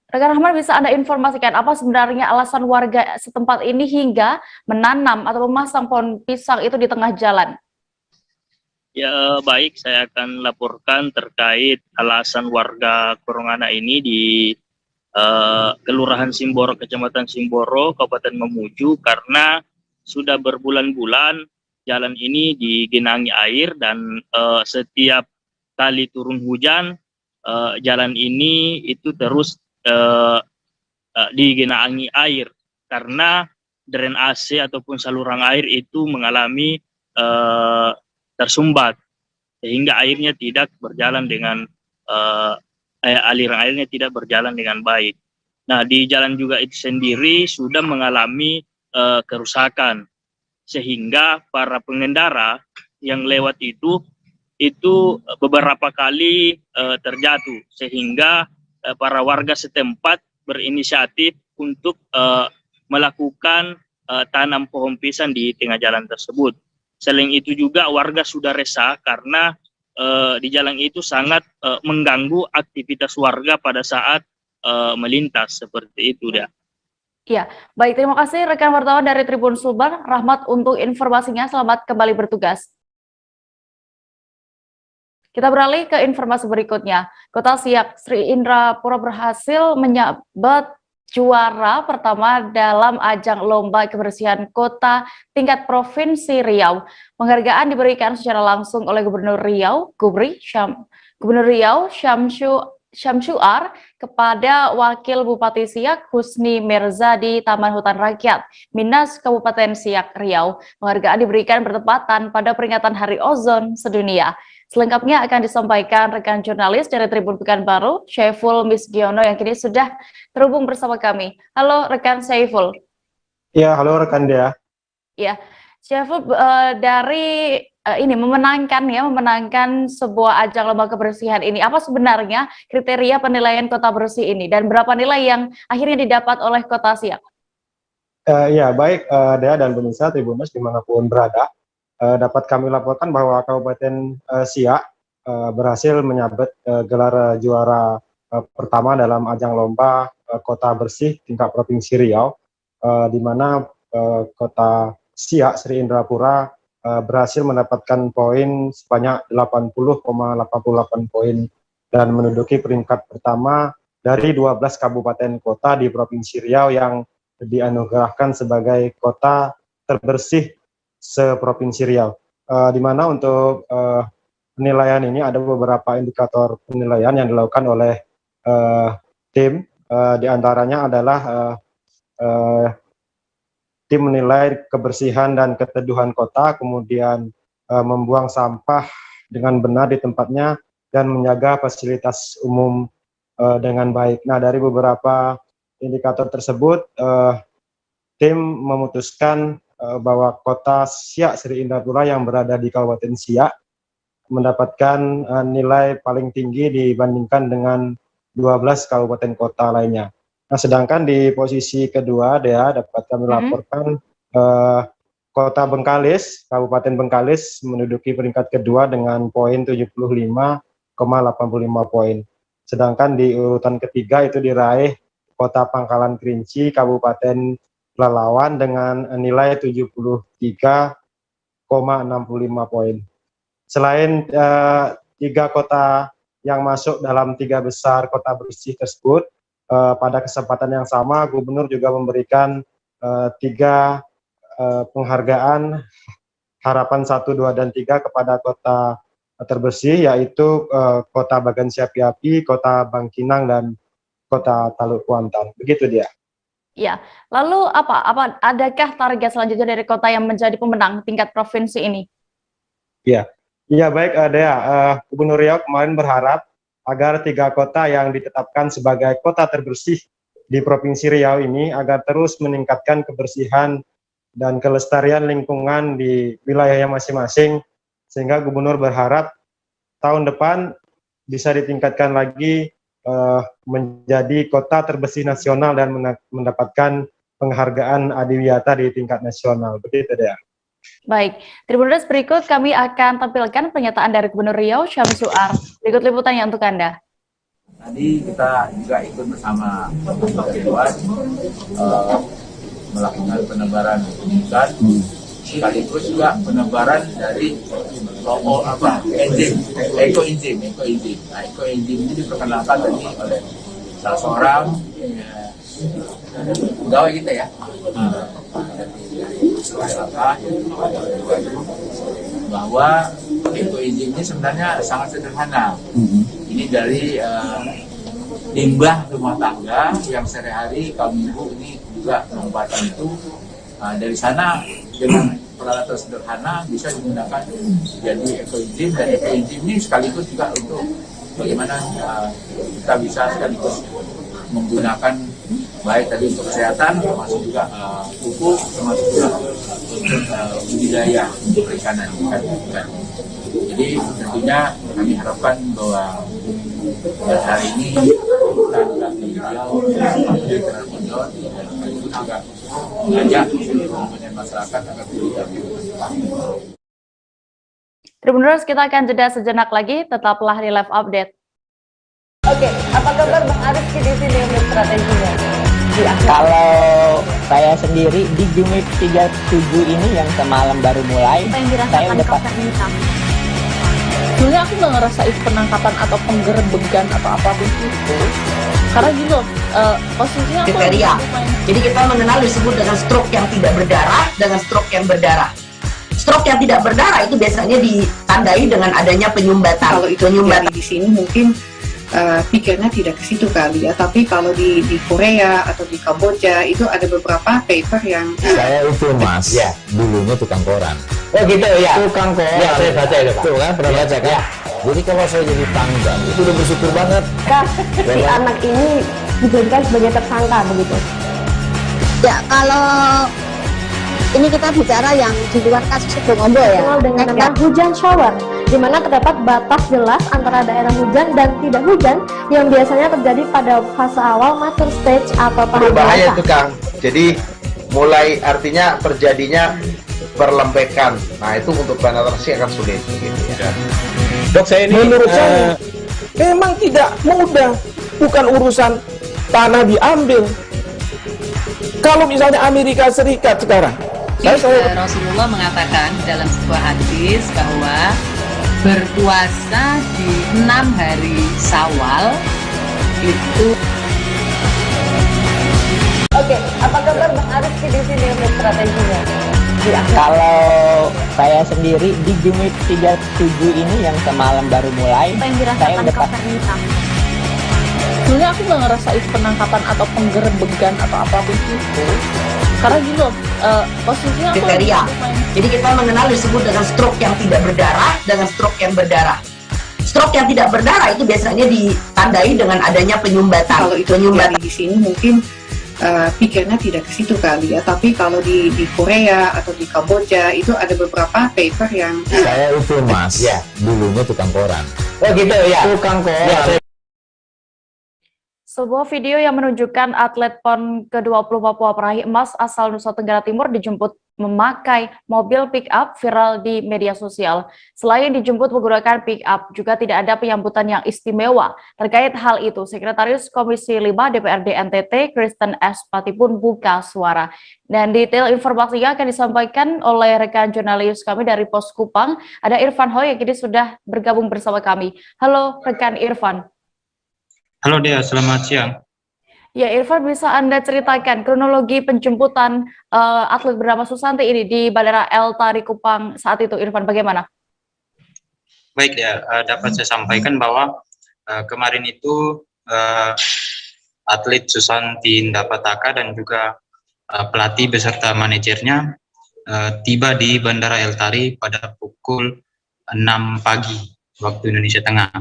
A: rekan Rahman, bisa Anda informasikan apa sebenarnya alasan warga setempat ini hingga menanam atau memasang pohon pisang itu di tengah jalan?
S: Ya, baik, saya akan laporkan terkait alasan warga Korongana ini di Kelurahan Simboro, Kecamatan Simboro, Kabupaten Mamuju, karena sudah berbulan-bulan jalan ini digenangi air dan setiap kali turun hujan jalan ini itu terus digenangi air karena drainase ataupun saluran air itu mengalami tersumbat sehingga airnya tidak berjalan dengan aliran airnya tidak berjalan dengan baik. Nah, di jalan juga itu sendiri sudah mengalami kerusakan sehingga para pengendara yang lewat itu beberapa kali terjatuh sehingga para warga setempat berinisiatif untuk melakukan tanam pohon pisang di tengah jalan tersebut. Selain itu juga warga sudah resah karena di jalan itu sangat mengganggu aktivitas warga pada saat melintas, seperti itu ya.
A: Ya, baik, terima kasih rekan wartawan dari Tribun Sulbar, Rahmat, untuk informasinya. Selamat kembali bertugas. Kita beralih ke informasi berikutnya. Kota Siak Sri Indrapura berhasil menyabet juara pertama dalam ajang lomba kebersihan kota tingkat Provinsi Riau. Penghargaan diberikan secara langsung oleh Gubernur Riau, Gubernur Riau Syamsuar kepada Wakil Bupati Siak Husni Mirza di Taman Hutan Rakyat Minas Kabupaten Siak Riau. Penghargaan diberikan bertepatan pada peringatan Hari Ozon Sedunia. Selengkapnya akan disampaikan rekan jurnalis dari Tribun Pekanbaru, Syaiful Misgiono, yang kini sudah terhubung bersama kami. Halo rekan Syaiful.
B: Ya, halo rekan Dea.
A: Ya, Syaiful, dari ini memenangkan sebuah ajang lomba kebersihan ini. Apa sebenarnya kriteria penilaian kota bersih ini dan berapa nilai yang akhirnya didapat oleh Kota Siak?
B: Ya, baik Dea dan pemirsa Tribuners dimanapun berada. Dapat kami laporkan bahwa Kabupaten Siak berhasil menyabet gelar juara pertama dalam ajang lomba kota bersih tingkat Provinsi Riau, di mana Kota Siak Sri Indrapura berhasil mendapatkan poin sebanyak 80,88 poin dan menduduki peringkat pertama dari 12 kabupaten kota di Provinsi Riau yang dianugerahkan sebagai kota
T: terbersih seprovinsi Riau. Di mana untuk penilaian ini ada beberapa indikator penilaian yang dilakukan oleh tim. Di antaranya adalah tim menilai kebersihan dan keteduhan kota, kemudian membuang sampah dengan benar di tempatnya, dan menjaga fasilitas umum dengan baik. Nah, dari beberapa indikator tersebut, tim memutuskan bahwa kota Siak Sri Indrapura yang berada di Kabupaten Siak mendapatkan nilai paling tinggi dibandingkan dengan 12 kabupaten kota lainnya. Nah, sedangkan di posisi kedua, dapat kami laporkan Kota Bengkalis, Kabupaten Bengkalis menduduki peringkat kedua dengan poin 75,85 poin. Sedangkan di urutan ketiga itu diraih Kota Pangkalan Kerinci, Kabupaten Pelalawan dengan nilai 73,65 poin. Selain 3 kota yang masuk dalam 3 besar kota bersih tersebut, pada kesempatan yang sama Gubernur juga memberikan 3 penghargaan harapan 1, 2, dan 3 kepada kota terbersih, yaitu Kota Bagan Siapi-Api, Kota Bangkinang, dan Kota Taluk Kuantan. Begitu dia.
A: Ya, lalu adakah target selanjutnya dari kota yang menjadi pemenang tingkat provinsi ini?
T: Ya, baik Dea. Gubernur Riau kemarin berharap agar 3 kota yang ditetapkan sebagai kota terbersih di Provinsi Riau ini agar terus meningkatkan kebersihan dan kelestarian lingkungan di wilayahnya masing-masing, sehingga Gubernur berharap tahun depan bisa ditingkatkan lagi menjadi kota terbersih nasional dan mendapatkan penghargaan Adiwiyata di tingkat nasional. Begitu deh.
A: Baik, Tribuners, berikut kami akan tampilkan pernyataan dari Gubernur Riau, Syamsuar. Berikut liputannya untuk Anda.
U: Tadi kita juga ikut bersama Dewan melakukan penebaran ikan, sekaligus juga penebaran dari ekoenzim. Nah, ekoenzim ini diperkenalkan tadi oleh salah seorang pegawai kita ya, bahwa ekoenzim ini sebenarnya sangat sederhana. Ini dari limbah rumah tangga yang sehari-hari kaum ibu ini juga pengobatan itu. Dari sana dengan peralatan sederhana bisa digunakan jadi ekoenzim, dan ekoenzim ini sekaligus juga untuk bagaimana kita bisa sekaligus menggunakan baik tadi untuk kesehatan, termasuk juga pupuk, termasuk juga untuk budidaya perikanan ikan. Jadi tentunya kami harapkan bahwa hari ini kita di Riau di Tanah Pondok dan sekaligus juga mengajak seluruh masyarakat agar tidak.
A: Tribuners, kita akan jeda sejenak lagi, tetaplah di live update.
V: Oke, apa kabar Bang Arief di sini untuk strateginya?
H: Kalau saya sendiri di Gimik 37 ini yang semalam baru mulai, saya udah
E: sebenarnya aku nggak ngerasa itu penangkapan atau penggerbegan atau apapun itu, karena gini loh, posisinya aku
G: kriteria. Jadi kita mengenal disebut dengan stroke yang tidak berdarah dengan stroke yang berdarah. Stroke yang tidak berdarah itu biasanya ditandai dengan adanya penyumbatan.
I: Kalau itu terjadi di sini mungkin pikirnya tidak ke situ kali ya, tapi kalau di Korea atau di Kamboja itu ada beberapa paper yang
J: saya itu mas, ya dulunya tukang koran.
H: Oh gitu ya,
J: Tukang koran.
H: Ya saya baca itu Pak.
J: Tuh kan pernah baca kan? Jadi kalau saya jadi tanggang itu udah bersyukur banget.
K: Si anak ini dijadikan sebagai tersangka begitu.
L: Ya, kalau ini kita bicara yang di luar kasus Sebongombo ya.
K: Dengan nama hujan shower, di mana terdapat batas jelas antara daerah hujan dan tidak hujan yang biasanya terjadi pada fase awal mature stage atau tahap
M: berbahaya
K: dewasa.
M: itu Kang. Jadi mulai artinya terjadinya perlembekan. Nah itu untuk penetrasi akan sulit. Gitu, ya.
N: Dok, saya ini menurut saya memang tidak mudah, bukan urusan tanah diambil. Kalau misalnya Amerika Serikat sekarang,
O: Rasulullah mengatakan dalam sebuah hadis bahwa berpuasa di 6 hari Syawal itu.
V: Oke, apa kabar Bang Arief di sini untuk strateginya?
H: Kalau saya sendiri di Gimik 37 ini yang semalam baru mulai, saya udah pasti.
E: Sebenarnya aku nggak ngerasa itu penangkapan atau penggerebegan atau apapun itu. Karena gini loh, posisinya aku
G: kriteria. Jadi kita mengenal disebut dengan stroke yang tidak berdarah dengan stroke yang berdarah. Stroke yang tidak berdarah itu biasanya ditandai dengan adanya penyumbatan.
I: Kalau itu terjadi di sini mungkin pikirnya tidak ke situ kali ya. Tapi kalau di Korea atau di Kamboja itu ada beberapa paper yang
J: Saya itu mas, dulunya tukang koran.
H: Oh gitu ya.
B: Tukang koran.
A: Sebuah video yang menunjukkan atlet PON ke-20 Papua peraih emas asal Nusa Tenggara Timur dijemput memakai mobil pick-up viral di media sosial. Selain dijemput menggunakan pick-up, juga tidak ada penyambutan yang istimewa. Terkait hal itu, Sekretaris Komisi 5 DPRD NTT, Kristen S. Pati pun buka suara. Dan detail informasinya akan disampaikan oleh rekan jurnalis kami dari Pos Kupang. Ada Irfan Hoy yang kini sudah bergabung bersama kami. Halo rekan Irfan.
C: Halo Dea, selamat siang.
A: Ya Irfan, bisa Anda ceritakan kronologi penjemputan atlet bernama Susanti ini di Bandara El Tari Kupang saat itu, Irfan, bagaimana?
C: Baik Dea, dapat saya sampaikan bahwa kemarin itu atlet Susanti Indapataka dan juga pelatih beserta manajernya tiba di Bandara El Tari pada pukul 6 pagi waktu Indonesia Tengah.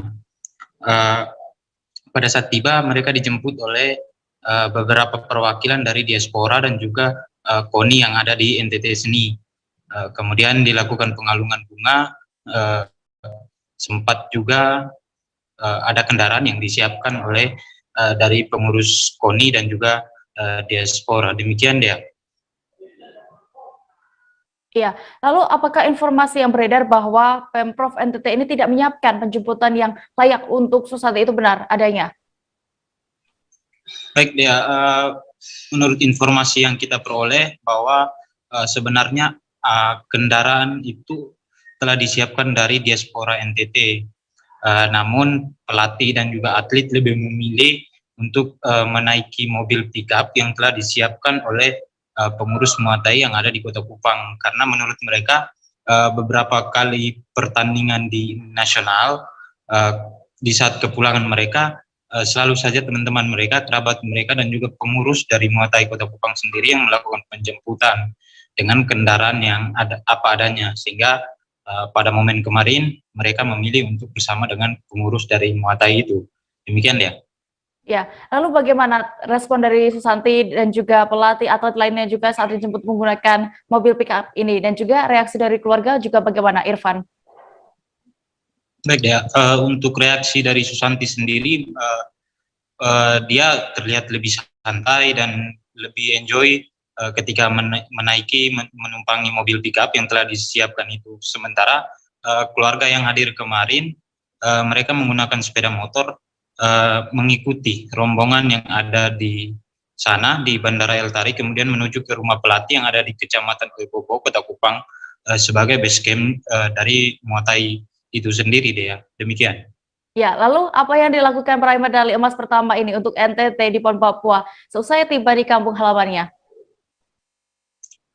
C: Pada saat tiba, mereka dijemput oleh beberapa perwakilan dari diaspora dan juga KONI yang ada di NTT Seni. Kemudian dilakukan pengalungan bunga, sempat juga ada kendaraan yang disiapkan oleh dari pengurus KONI dan juga diaspora. Demikian dia.
A: Iya, lalu apakah informasi yang beredar bahwa Pemprov NTT ini tidak menyiapkan penjemputan yang layak untuk Susanti itu benar adanya?
C: Baik dia, menurut informasi yang kita peroleh bahwa sebenarnya kendaraan itu telah disiapkan dari diaspora NTT, namun pelatih dan juga atlet lebih memilih untuk menaiki mobil pickup yang telah disiapkan oleh pengurus Muay Thai yang ada di Kota Kupang, karena menurut mereka beberapa kali pertandingan di nasional di saat kepulangan mereka selalu saja teman-teman mereka, kerabat mereka dan juga pengurus dari Muay Thai Kota Kupang sendiri yang melakukan penjemputan dengan kendaraan yang ada apa adanya, sehingga pada momen kemarin mereka memilih untuk bersama dengan pengurus dari Muay Thai itu. Demikian ya.
A: Ya, lalu bagaimana respon dari Susanti dan juga pelatih atlet lainnya juga saat dijemput menggunakan mobil pick-up ini, dan juga reaksi dari keluarga juga bagaimana, Irfan?
C: Baik ya, untuk reaksi dari Susanti sendiri, dia terlihat lebih santai dan lebih enjoy ketika menumpangi mobil pick-up yang telah disiapkan itu. Sementara keluarga yang hadir kemarin, mereka menggunakan sepeda motor, mengikuti rombongan yang ada di sana di Bandara El Tari, kemudian menuju ke rumah pelatih yang ada di Kecamatan Koipopo, Kota Kupang, sebagai base camp dari Muay Thai itu sendiri, Dea. Demikian.
A: Ya, lalu apa yang dilakukan peraih medali emas pertama ini untuk NTT di PON Papua seusai tiba di kampung halamannya?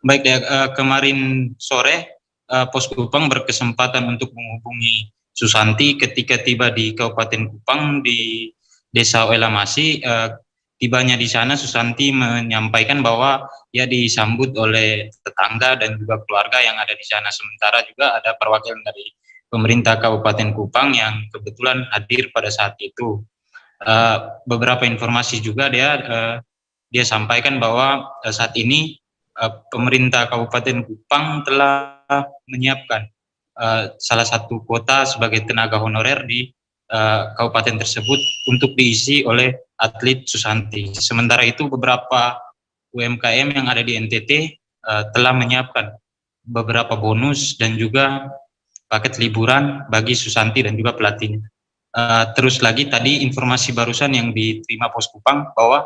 C: Baik, Dea, kemarin sore Pos Kupang berkesempatan untuk menghubungi Susanti ketika tiba di Kabupaten Kupang di Desa Oelamasi. Tibanya di sana, Susanti menyampaikan bahwa ia disambut oleh tetangga dan juga keluarga yang ada di sana. Sementara juga ada perwakilan dari pemerintah Kabupaten Kupang yang kebetulan hadir pada saat itu. Beberapa informasi juga dia sampaikan bahwa saat ini pemerintah Kabupaten Kupang telah menyiapkan salah satu kuota sebagai tenaga honorer di kabupaten tersebut untuk diisi oleh atlet Susanti. Sementara itu beberapa UMKM yang ada di NTT telah menyiapkan beberapa bonus dan juga paket liburan bagi Susanti dan juga pelatihnya. Terus lagi tadi informasi barusan yang diterima Pos Kupang bahwa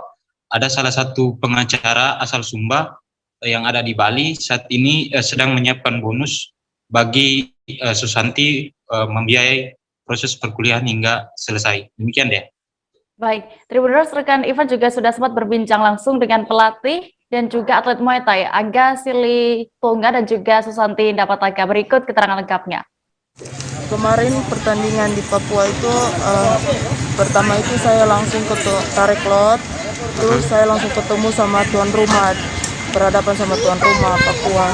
C: ada salah satu pengacara asal Sumba yang ada di Bali saat ini sedang menyiapkan bonus bagi Susanti membiayai proses perkuliahan hingga selesai. Demikian deh.
A: Baik, Tribuners, rekan Ivan juga sudah sempat berbincang langsung dengan pelatih dan juga atlet Muay Thai Angga Silitonga dan juga Susanti Dapataka. Berikut keterangan lengkapnya.
D: Kemarin pertandingan di Papua itu pertama itu saya langsung ke tarik lot, terus saya langsung ketemu sama tuan rumah, berhadapan sama tuan rumah Papua.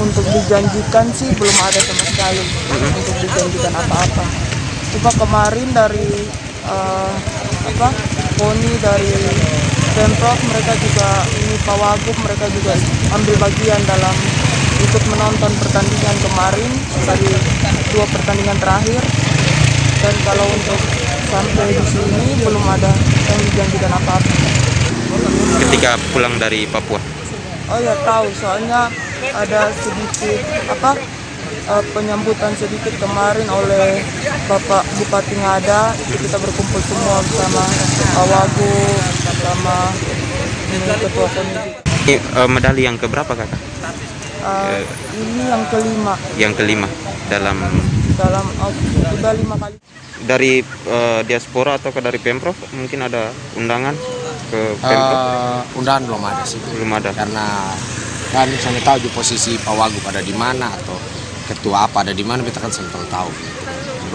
D: Untuk dijanjikan sih belum ada sama sekali untuk dijanjikan apa-apa. Cuma kemarin dari KONI dari Pemprov mereka juga ini Pak Wagub mereka juga ambil bagian dalam ikut menonton pertandingan kemarin dari 2 pertandingan terakhir, dan kalau untuk sampai di sini belum ada yang dijanjikan apa-apa.
F: Ketika pulang dari Papua?
D: Oh ya tahu, soalnya ada sedikit penyambutan sedikit kemarin oleh Bapak Bupati Ngada, itu kita berkumpul semua bersama Pak Wagub sama ketua komisi.
F: Ini medali yang keberapa kakak?
D: Ini yang kelima.
F: Yang kelima dalam
D: sudah 5 kali.
F: Dari diaspora atau dari Pemprov mungkin ada undangan ke Pemprov?
J: Undangan belum ada sih.
F: Belum ada.
J: Karena kan saya tahu juga posisi Pak Wagub ada di mana atau ketua apa ada di mana, kita kan selalu tahu.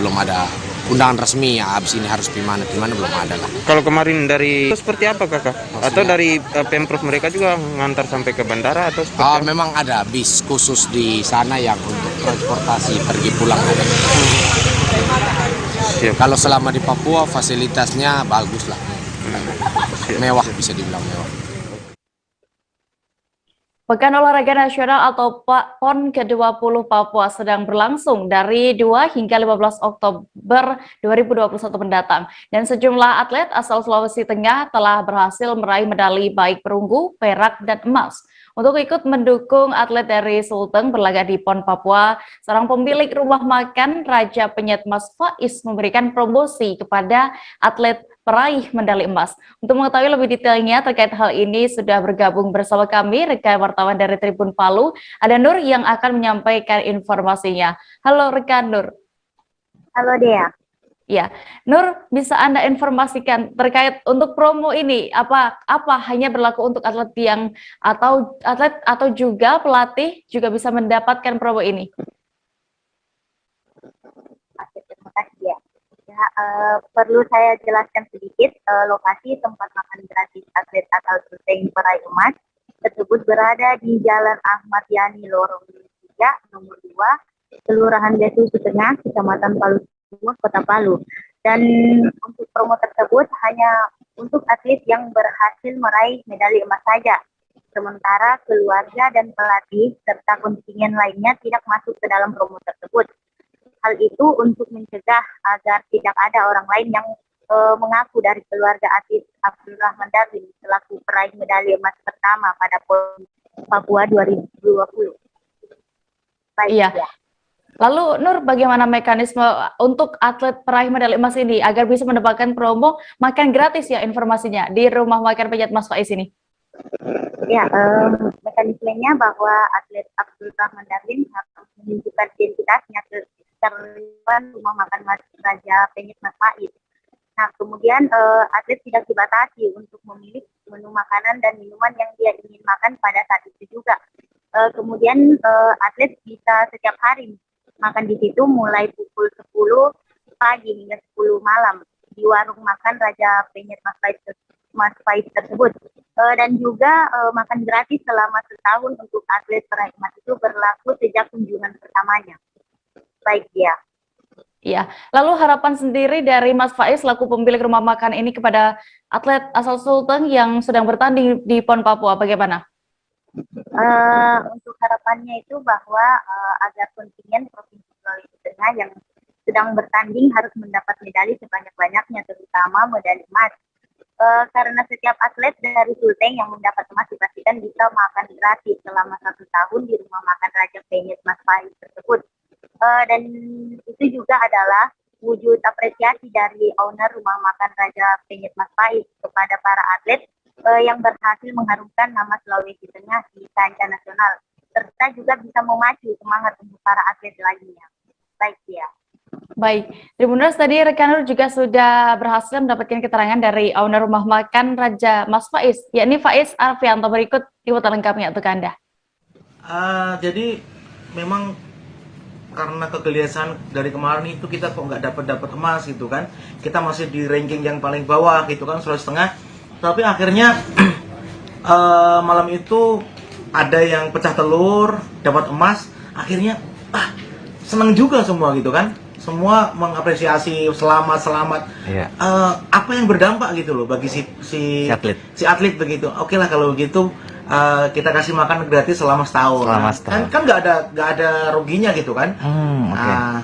J: Belum ada undangan resmi ya, abis ini harus di mana belum ada lah.
F: Kalau kemarin dari seperti apa kakak? Maksudnya? Atau dari Pemprov mereka juga ngantar sampai ke bandara atau seperti apa?
J: Memang ada bis khusus di sana yang untuk transportasi pergi pulang ada. Kalau selama di Papua fasilitasnya bagus lah, mewah, bisa dibilang mewah.
A: Pekan Olahraga Nasional atau PON ke-20 Papua sedang berlangsung dari 2 hingga 15 Oktober 2021 mendatang. Dan sejumlah atlet asal Sulawesi Tengah telah berhasil meraih medali baik perunggu, perak, dan emas. Untuk ikut mendukung atlet dari Sulteng berlaga di PON Papua, seorang pemilik rumah makan Raja Penyet Mas Faiz memberikan promosi kepada atlet peraih medali emas. Untuk mengetahui lebih detailnya terkait hal ini sudah bergabung bersama kami rekan wartawan dari Tribun Palu, ada Nur yang akan menyampaikan informasinya. Halo rekan Nur.
W: Halo Dea.
A: Ya, Nur, bisa Anda informasikan terkait untuk promo ini apa hanya berlaku untuk atlet atau juga pelatih juga bisa mendapatkan promo ini?
W: Oke, terima kasih ya. Perlu saya jelaskan sedikit, lokasi tempat makan gratis atlet asal Sulteng peraih emas tersebut berada di Jalan Ahmad Yani Lorong 3 nomor 2, Kelurahan Besu Tengah, Kecamatan Palu Timur, Kota Palu. Dan untuk promo tersebut hanya untuk atlet yang berhasil meraih medali emas saja. Sementara keluarga dan pelatih serta kontingen lainnya tidak masuk ke dalam promo tersebut. Hal itu untuk mencegah agar tidak ada orang lain yang mengaku dari keluarga atlet Abdul Rahman Darwin selaku peraih medali emas pertama pada PON Papua 2020. Baik,
A: iya.
W: Ya.
A: Lalu Nur, bagaimana mekanisme untuk atlet peraih medali emas ini agar bisa mendapatkan promo makan gratis ya informasinya di rumah makan Penyet Mas Faiz ini?
W: Ya, mekanismenya bahwa atlet Abdul Rahman Darwin harus menunjukkan identitasnya ke terlibat rumah makan Raja Penyet Mas Faiz. Nah, kemudian atlet tidak dibatasi untuk memilih menu makanan dan minuman yang dia ingin makan pada saat itu juga. Kemudian atlet bisa setiap hari makan di situ mulai pukul 10 pagi hingga 10 malam di warung makan Raja Penyet Mas Faiz tersebut. Dan juga makan gratis selama setahun untuk atlet peraih emas itu berlaku sejak kunjungan pertamanya. Baik ya.
A: Iya. Lalu harapan sendiri dari Mas Faiz selaku pemilik rumah makan ini kepada atlet asal Sulteng yang sedang bertanding di PON Papua bagaimana?
W: Untuk harapannya itu bahwa agar kontingen Provinsi Sulawesi Tengah yang sedang bertanding harus mendapat medali sebanyak-banyaknya, terutama medali emas. Karena setiap atlet dari Sulteng yang mendapat emas dipastikan bisa makan gratis selama 1 tahun di rumah makan Raja Penyet Mas Faiz tersebut. Dan itu juga adalah wujud apresiasi dari owner rumah makan Raja Penyet Mas Faiz kepada para atlet yang berhasil mengharumkan nama Sulawesi Tengah di kancah nasional, serta juga bisa memacu semangat untuk para atlet lainnya. Baik ya.
A: Baik, Tribuners, tadi rekan Nur juga sudah berhasil mendapatkan keterangan dari owner rumah makan Raja Mas Faiz, yakni Faiz Arfianto. Berikut liputan lengkapnya untuk Anda.
P: Jadi memang karena kegelisahan dari kemarin itu kita kok nggak dapat emas gitu kan, kita masih di ranking yang paling bawah gitu kan, 1,5. Tapi akhirnya malam itu ada yang pecah telur, dapat emas, akhirnya seneng juga semua gitu kan. Semua mengapresiasi, selamat.
F: Iya.
P: Apa yang berdampak gitu loh bagi si atlet begitu. Oke lah kalau begitu kita kasih makan gratis selama setahun. Kan nggak ada ruginya gitu kan.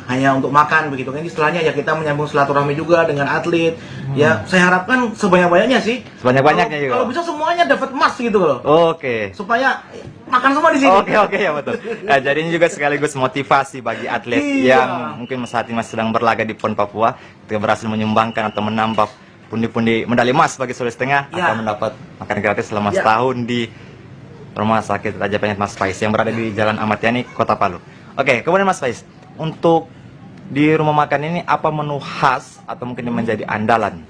P: Hanya untuk makan begitu kan. Istilahnya ya kita menyambung silaturahmi juga dengan atlet. Ya saya harapkan sebanyak-banyaknya sih.
F: Sebanyak-banyaknya juga.
P: Kalau bisa semuanya dapat emas gitu loh.
F: Oke.
P: Supaya makan semua di sini.
F: Oke ya betul. Jadi ini juga sekaligus motivasi bagi atlet yang mungkin saat ini masih sedang berlaga di PON Papua, ketika berhasil menyumbangkan atau menambah pundi-pundi medali emas bagi Sulawesi Tengah, akan mendapat makan gratis selama setahun di Rumah Sakit Raja Penyet Mas Faiz yang berada di Jalan Ahmad Yani, Kota Palu. Oke, kemudian Mas Faiz, untuk di rumah makan ini apa menu khas atau mungkin yang menjadi andalan?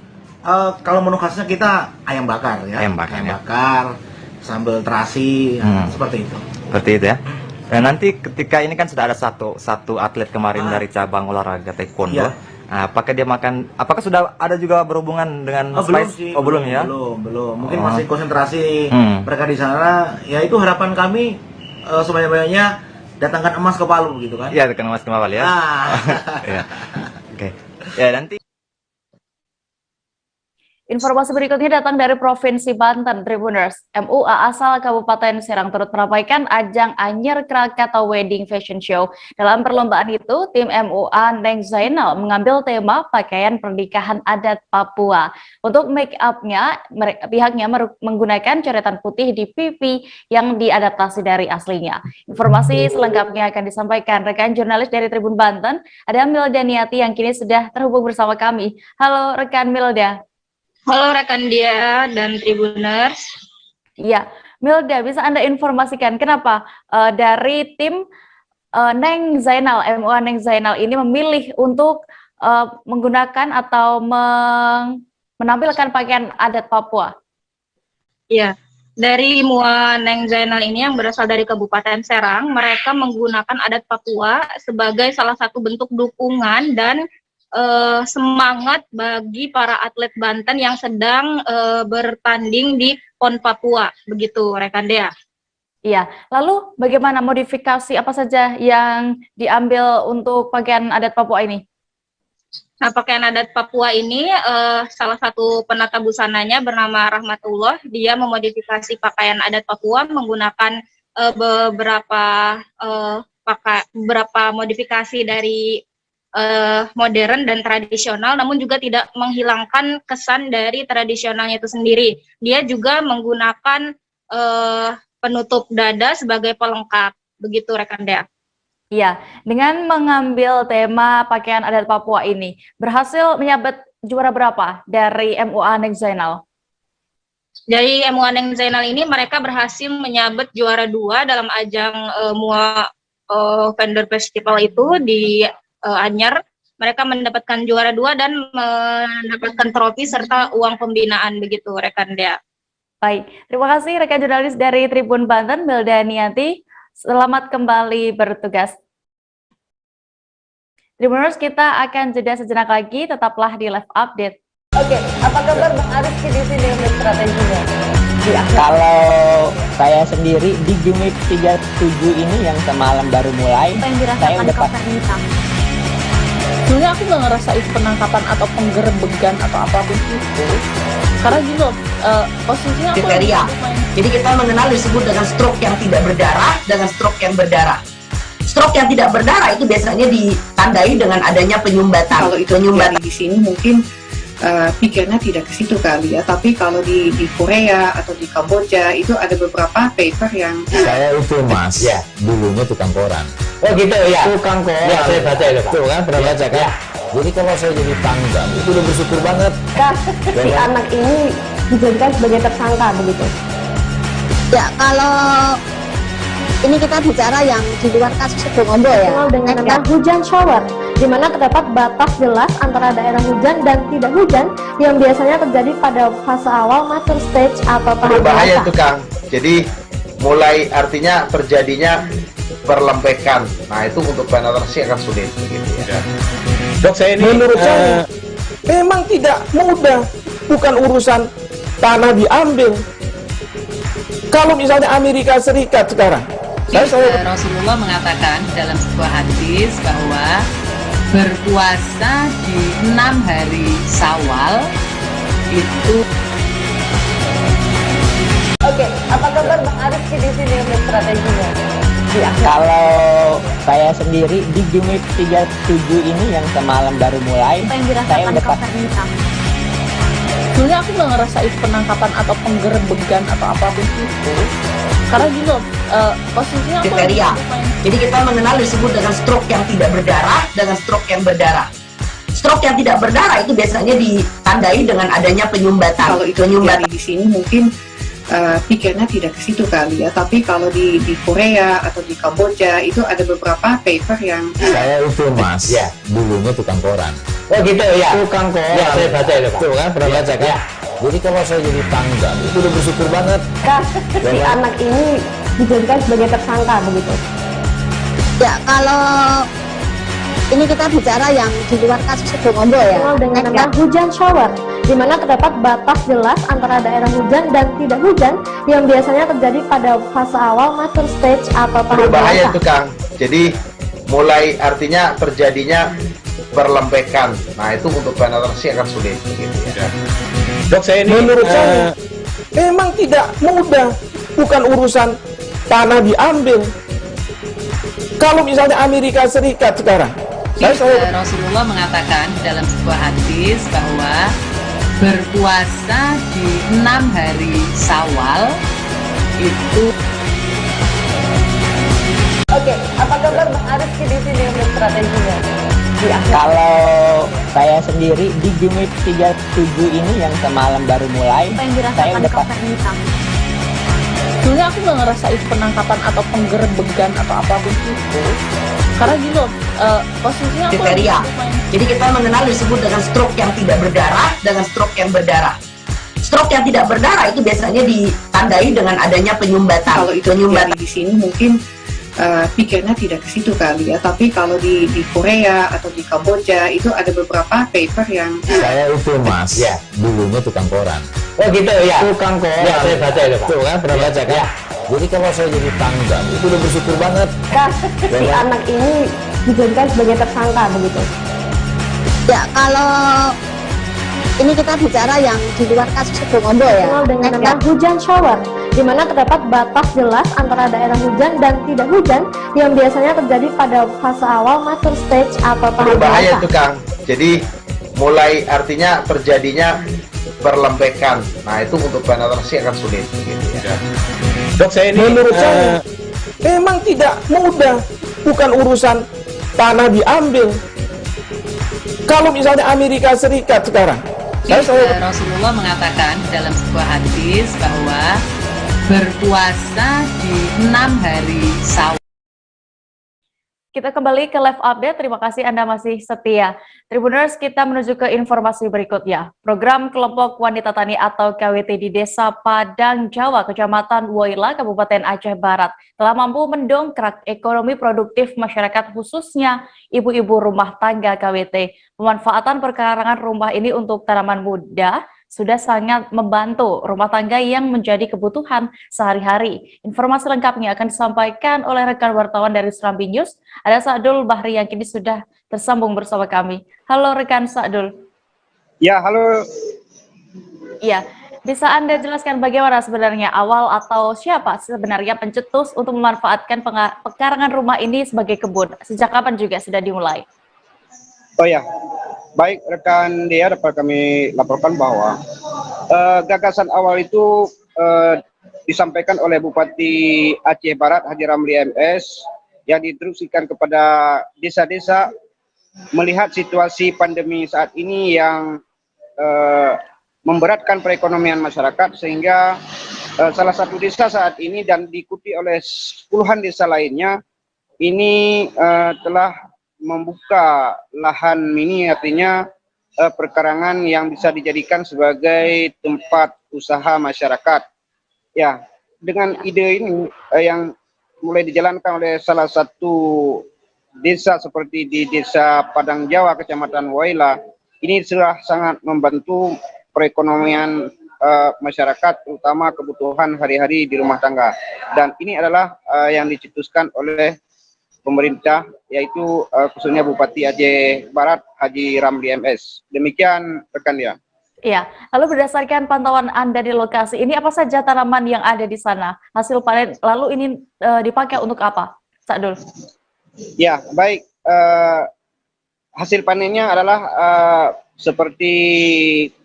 P: Kalau menu khasnya kita ayam bakar ya.
F: Ayam bakar,
P: sambal terasi, seperti itu.
F: Seperti itu ya. Dan nanti ketika ini kan sudah ada satu atlet kemarin dari cabang olahraga taekwondo. Apakah dia makan? Apakah sudah ada juga berhubungan dengan Mas Faiz? Belum ya?
P: Belum. Mungkin masih konsentrasi mereka di sana. Ya itu harapan kami sebanyak-banyaknya datangkan emas ke Palu gitu kan?
F: Iya, datangkan emas ke Palu ya. Ya. Oke. Ya nanti.
A: Informasi berikutnya datang dari Provinsi Banten, Tribuners. MUA asal Kabupaten Serang turut meramaikan ajang Anyer Krakatau Wedding Fashion Show. Dalam perlombaan itu, tim MUA Neng Zainal mengambil tema pakaian pernikahan adat Papua. Untuk make up-nya, pihaknya menggunakan coretan putih di pipi yang diadaptasi dari aslinya. Informasi selengkapnya akan disampaikan rekan jurnalis dari Tribun Banten, ada Milda Niati yang kini sudah terhubung bersama kami. Halo rekan Milda.
Q: Halo rekan Dia dan Tribuners.
A: Iya, Milda, bisa Anda informasikan kenapa dari tim Neng Zainal, MUA Neng Zainal ini memilih untuk menggunakan atau menampilkan pakaian adat Papua?
Q: Iya, dari MUA Neng Zainal ini yang berasal dari Kabupaten Serang, mereka menggunakan adat Papua sebagai salah satu bentuk dukungan dan semangat bagi para atlet Banten yang sedang bertanding di PON Papua, begitu rekan Dea.
A: Iya, lalu bagaimana modifikasi apa saja yang diambil untuk pakaian adat Papua ini?
Q: Nah, pakaian adat Papua ini salah satu penata busananya bernama Rahmatullah. Dia memodifikasi pakaian adat Papua menggunakan beberapa modifikasi dari modern dan tradisional, namun juga tidak menghilangkan kesan dari tradisionalnya itu sendiri. Dia juga menggunakan penutup dada sebagai pelengkap, begitu rekan Dea.
A: Iya, dengan mengambil tema pakaian adat Papua ini, berhasil menyabet juara berapa dari MUA Neng Zainal?
Q: Dari MUA Neng Zainal ini mereka berhasil menyabet juara 2 dalam ajang MUA Vendor Festival itu di Anyer. Mereka mendapatkan juara 2 dan mendapatkan trofi serta uang pembinaan, begitu rekan Dea.
A: Baik, terima kasih rekan jurnalis dari Tribun Banten, Milda Niati. Selamat kembali bertugas. Tribuners, kita akan jeda sejenak lagi, tetaplah di live update.
V: Oke, apa kabar Bang Arief di sini untuk strateginya?
H: Kalau saya sendiri di game 37 ini yang semalam baru mulai, saya udah
D: sebenarnya aku nggak ngerasa itu penangkapan atau penggerbegan atau apapun itu, karena gini loh, posisinya aku
G: kriteria. Jadi kita mengenal disebut dengan stroke yang tidak berdarah dengan stroke yang berdarah. Stroke yang tidak berdarah itu biasanya ditandai dengan adanya penyumbatan.
I: Kalau itu terjadi di sini mungkin pikirnya tidak ke situ kali ya, tapi kalau di Korea atau di Kamboja itu ada beberapa paper yang
R: saya itu Mas, dulunya tukang koran.
G: Oh gitu ya.
R: Tukang koran. Ya, saya baca itu Pak. Tuh kan, pernah baca kan? Jadi kalau saya jadi pangdam itu udah bersyukur banget.
K: Si anak ini dijadikan sebagai tersangka begitu.
L: Ya, kalau ini kita bicara yang di luar kasus Sebongombo ya.
K: Dengan hujan shower, di mana terdapat batas jelas antara daerah hujan dan tidak hujan yang biasanya terjadi pada fase awal mature stage atau tahap
M: berbahaya
K: dewasa.
M: itu Kang. Jadi mulai artinya terjadinya perlempekan. Nah itu untuk penetrasi akan sulit begitu ya.
N: Dok, saya ini menurut saya memang tidak mudah, bukan urusan tanah diambil. Kalau misalnya Amerika Serikat sekarang,
O: Rasulullah mengatakan dalam sebuah hadis bahwa berpuasa di 6 hari Syawal itu.
V: Oke, apa kabar Bang Arifki di sini untuk strateginya?
H: Kalau saya sendiri di Game Week 37 ini yang semalam baru mulai, saya udah pasti.
D: Sebenarnya aku nggak ngerasa itu penangkapan atau penggerebekan atau apapun itu, karena gitu posisinya aku
G: kriteria. Jadi kita mengenal disebut dengan stroke yang tidak berdarah dengan stroke yang berdarah. Stroke yang tidak berdarah itu biasanya ditandai dengan adanya penyumbatan.
I: Kalau itu penyumbatan di sini mungkin pikirnya tidak ke situ kali ya, tapi kalau di Korea atau di Kamboja itu ada beberapa paper yang
R: saya itu Mas, ya dulunya tukang koran. Oh gitu ya, tukang koran. Ya saya baca itu Pak. Tuh kan pernah baca kan? Jadi kalau saya jadi pangdam itu udah bersyukur banget.
K: Si anak ini dijadikan sebagai tersangka begitu.
L: Ya, kalau ini kita bicara yang di luar kasus Sebongombo ya.
K: Dengan nama hujan shower, di mana terdapat batas jelas antara daerah hujan dan tidak hujan yang biasanya terjadi pada fase awal mature stage atau tahap
M: berbahaya
K: dewasa.
M: itu Kang. Jadi mulai artinya terjadinya perlempekan. Nah itu untuk penetrasi akan sulit begitu ya.
N: Dok, saya ini menurut saya memang tidak mudah, bukan urusan tanah diambil. Kalau misalnya Amerika Serikat sekarang,
O: Rasulullah mengatakan dalam sebuah hadis bahwa berpuasa di 6 hari Syawal itu.
V: Oke, apa kabar Bang Arifki di sini untuk strateginya?
H: Kalau saya sendiri di Game Week 37 ini yang semalam baru mulai, saya udah pasti.
D: Sebenarnya aku nggak ngerasa itu penangkapan atau penggerebekan atau apapun itu, karena gitu posisinya aku
G: kriteria. Jadi kita mengenal disebut dengan stroke yang tidak berdarah dengan stroke yang berdarah. Stroke yang tidak berdarah itu biasanya ditandai dengan adanya penyumbatan.
I: Kalau itu penyumbatan di sini mungkin pikirnya tidak ke situ kali ya, tapi kalau di Korea atau di Kamboja itu ada beberapa paper yang
R: saya itu Mas, ya dulunya tukang koran. Oh gitu ya, tukang koran. Ya saya baca itu Pak. Tuh kan pernah baca kan? Jadi kalau saya jadi pangdam itu udah bersyukur banget.
K: Si anak ini dijadikan sebagai tersangka begitu.
L: Ya, kalau ini kita bicara yang di luar kasus Sebongombo ya.
K: Dengan nama hujan shower, di mana terdapat batas jelas antara daerah hujan dan tidak hujan yang biasanya terjadi pada fase awal mature stage atau tahap
M: berbahaya
K: dewasa.
M: itu Kang. Jadi mulai artinya terjadinya perlempekan. Nah itu untuk penetrasi akan sulit begitu ya.
N: Dok, saya ini menurut saya memang tidak mudah, bukan urusan tanah diambil. Kalau misalnya Amerika Serikat sekarang,
O: Rasulullah mengatakan dalam sebuah hadis bahwa berpuasa di 6 hari Syawal.
A: Kita kembali ke live update. Terima kasih Anda masih setia. Tribuners, kita menuju ke informasi berikutnya. Program Kelompok Wanita Tani atau KWT di Desa Padang Jawa, Kecamatan Woila, Kabupaten Aceh Barat, telah mampu mendongkrak ekonomi produktif masyarakat, khususnya ibu-ibu rumah tangga KWT. Pemanfaatan perkarangan rumah ini untuk tanaman muda sudah sangat membantu rumah tangga yang menjadi kebutuhan sehari-hari. Informasi lengkapnya akan disampaikan oleh rekan wartawan dari Serambi News. Ada Sa'dul Bahri yang kini sudah tersambung bersama kami. Halo rekan Sa'dul.
S: Ya, halo.
A: Iya, bisa Anda jelaskan bagaimana sebenarnya awal atau siapa sebenarnya pencetus untuk memanfaatkan pekarangan rumah ini sebagai kebun? Sejak kapan juga sudah dimulai?
S: Oh ya, baik rekan Dea, dapat kami laporkan bahwa gagasan awal itu disampaikan oleh Bupati Aceh Barat Haji Ramli MS yang diinstruksikan kepada desa-desa melihat situasi pandemi saat ini yang memberatkan perekonomian masyarakat, sehingga salah satu desa saat ini dan diikuti oleh puluhan desa lainnya ini telah membuka lahan mini, artinya perkarangan yang bisa dijadikan sebagai tempat usaha masyarakat. Ya, dengan ide ini yang mulai dijalankan oleh salah satu desa seperti di Desa Padang Jawa, Kecamatan Waila, ini sudah sangat membantu perekonomian masyarakat, terutama kebutuhan hari-hari di rumah tangga. Dan ini adalah yang dicetuskan oleh pemerintah, yaitu khususnya Bupati Aceh Barat, Haji Ramli MS. Demikian rekan dia.
A: Iya, lalu berdasarkan pantauan Anda di lokasi ini, apa saja tanaman yang ada di sana? Hasil panen, lalu ini dipakai untuk apa, Sakdul?
S: Ya, baik. Hasil panennya adalah seperti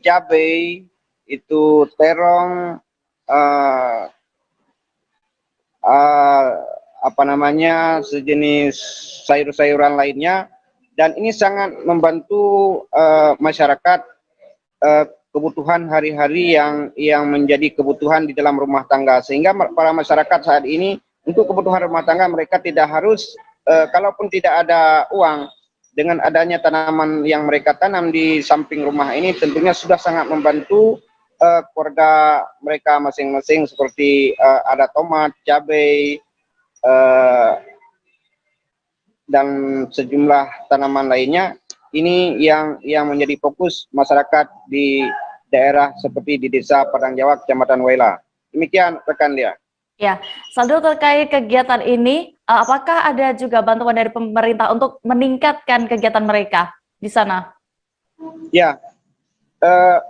S: cabai, itu terong, sejenis sayur-sayuran lainnya, dan ini sangat membantu masyarakat kebutuhan hari-hari yang menjadi kebutuhan di dalam rumah tangga, sehingga para masyarakat saat ini untuk kebutuhan rumah tangga mereka tidak harus kalaupun tidak ada uang, dengan adanya tanaman yang mereka tanam di samping rumah ini tentunya sudah sangat membantu keluarga mereka masing-masing, seperti ada tomat, cabai, dan sejumlah tanaman lainnya. Ini yang menjadi fokus masyarakat di daerah seperti di Desa Padang Jawa, Kecamatan Waila. Demikian rekan dia.
A: Ya, Sakdul, terkait kegiatan ini, apakah ada juga bantuan dari pemerintah untuk meningkatkan kegiatan mereka di sana?
S: Ya,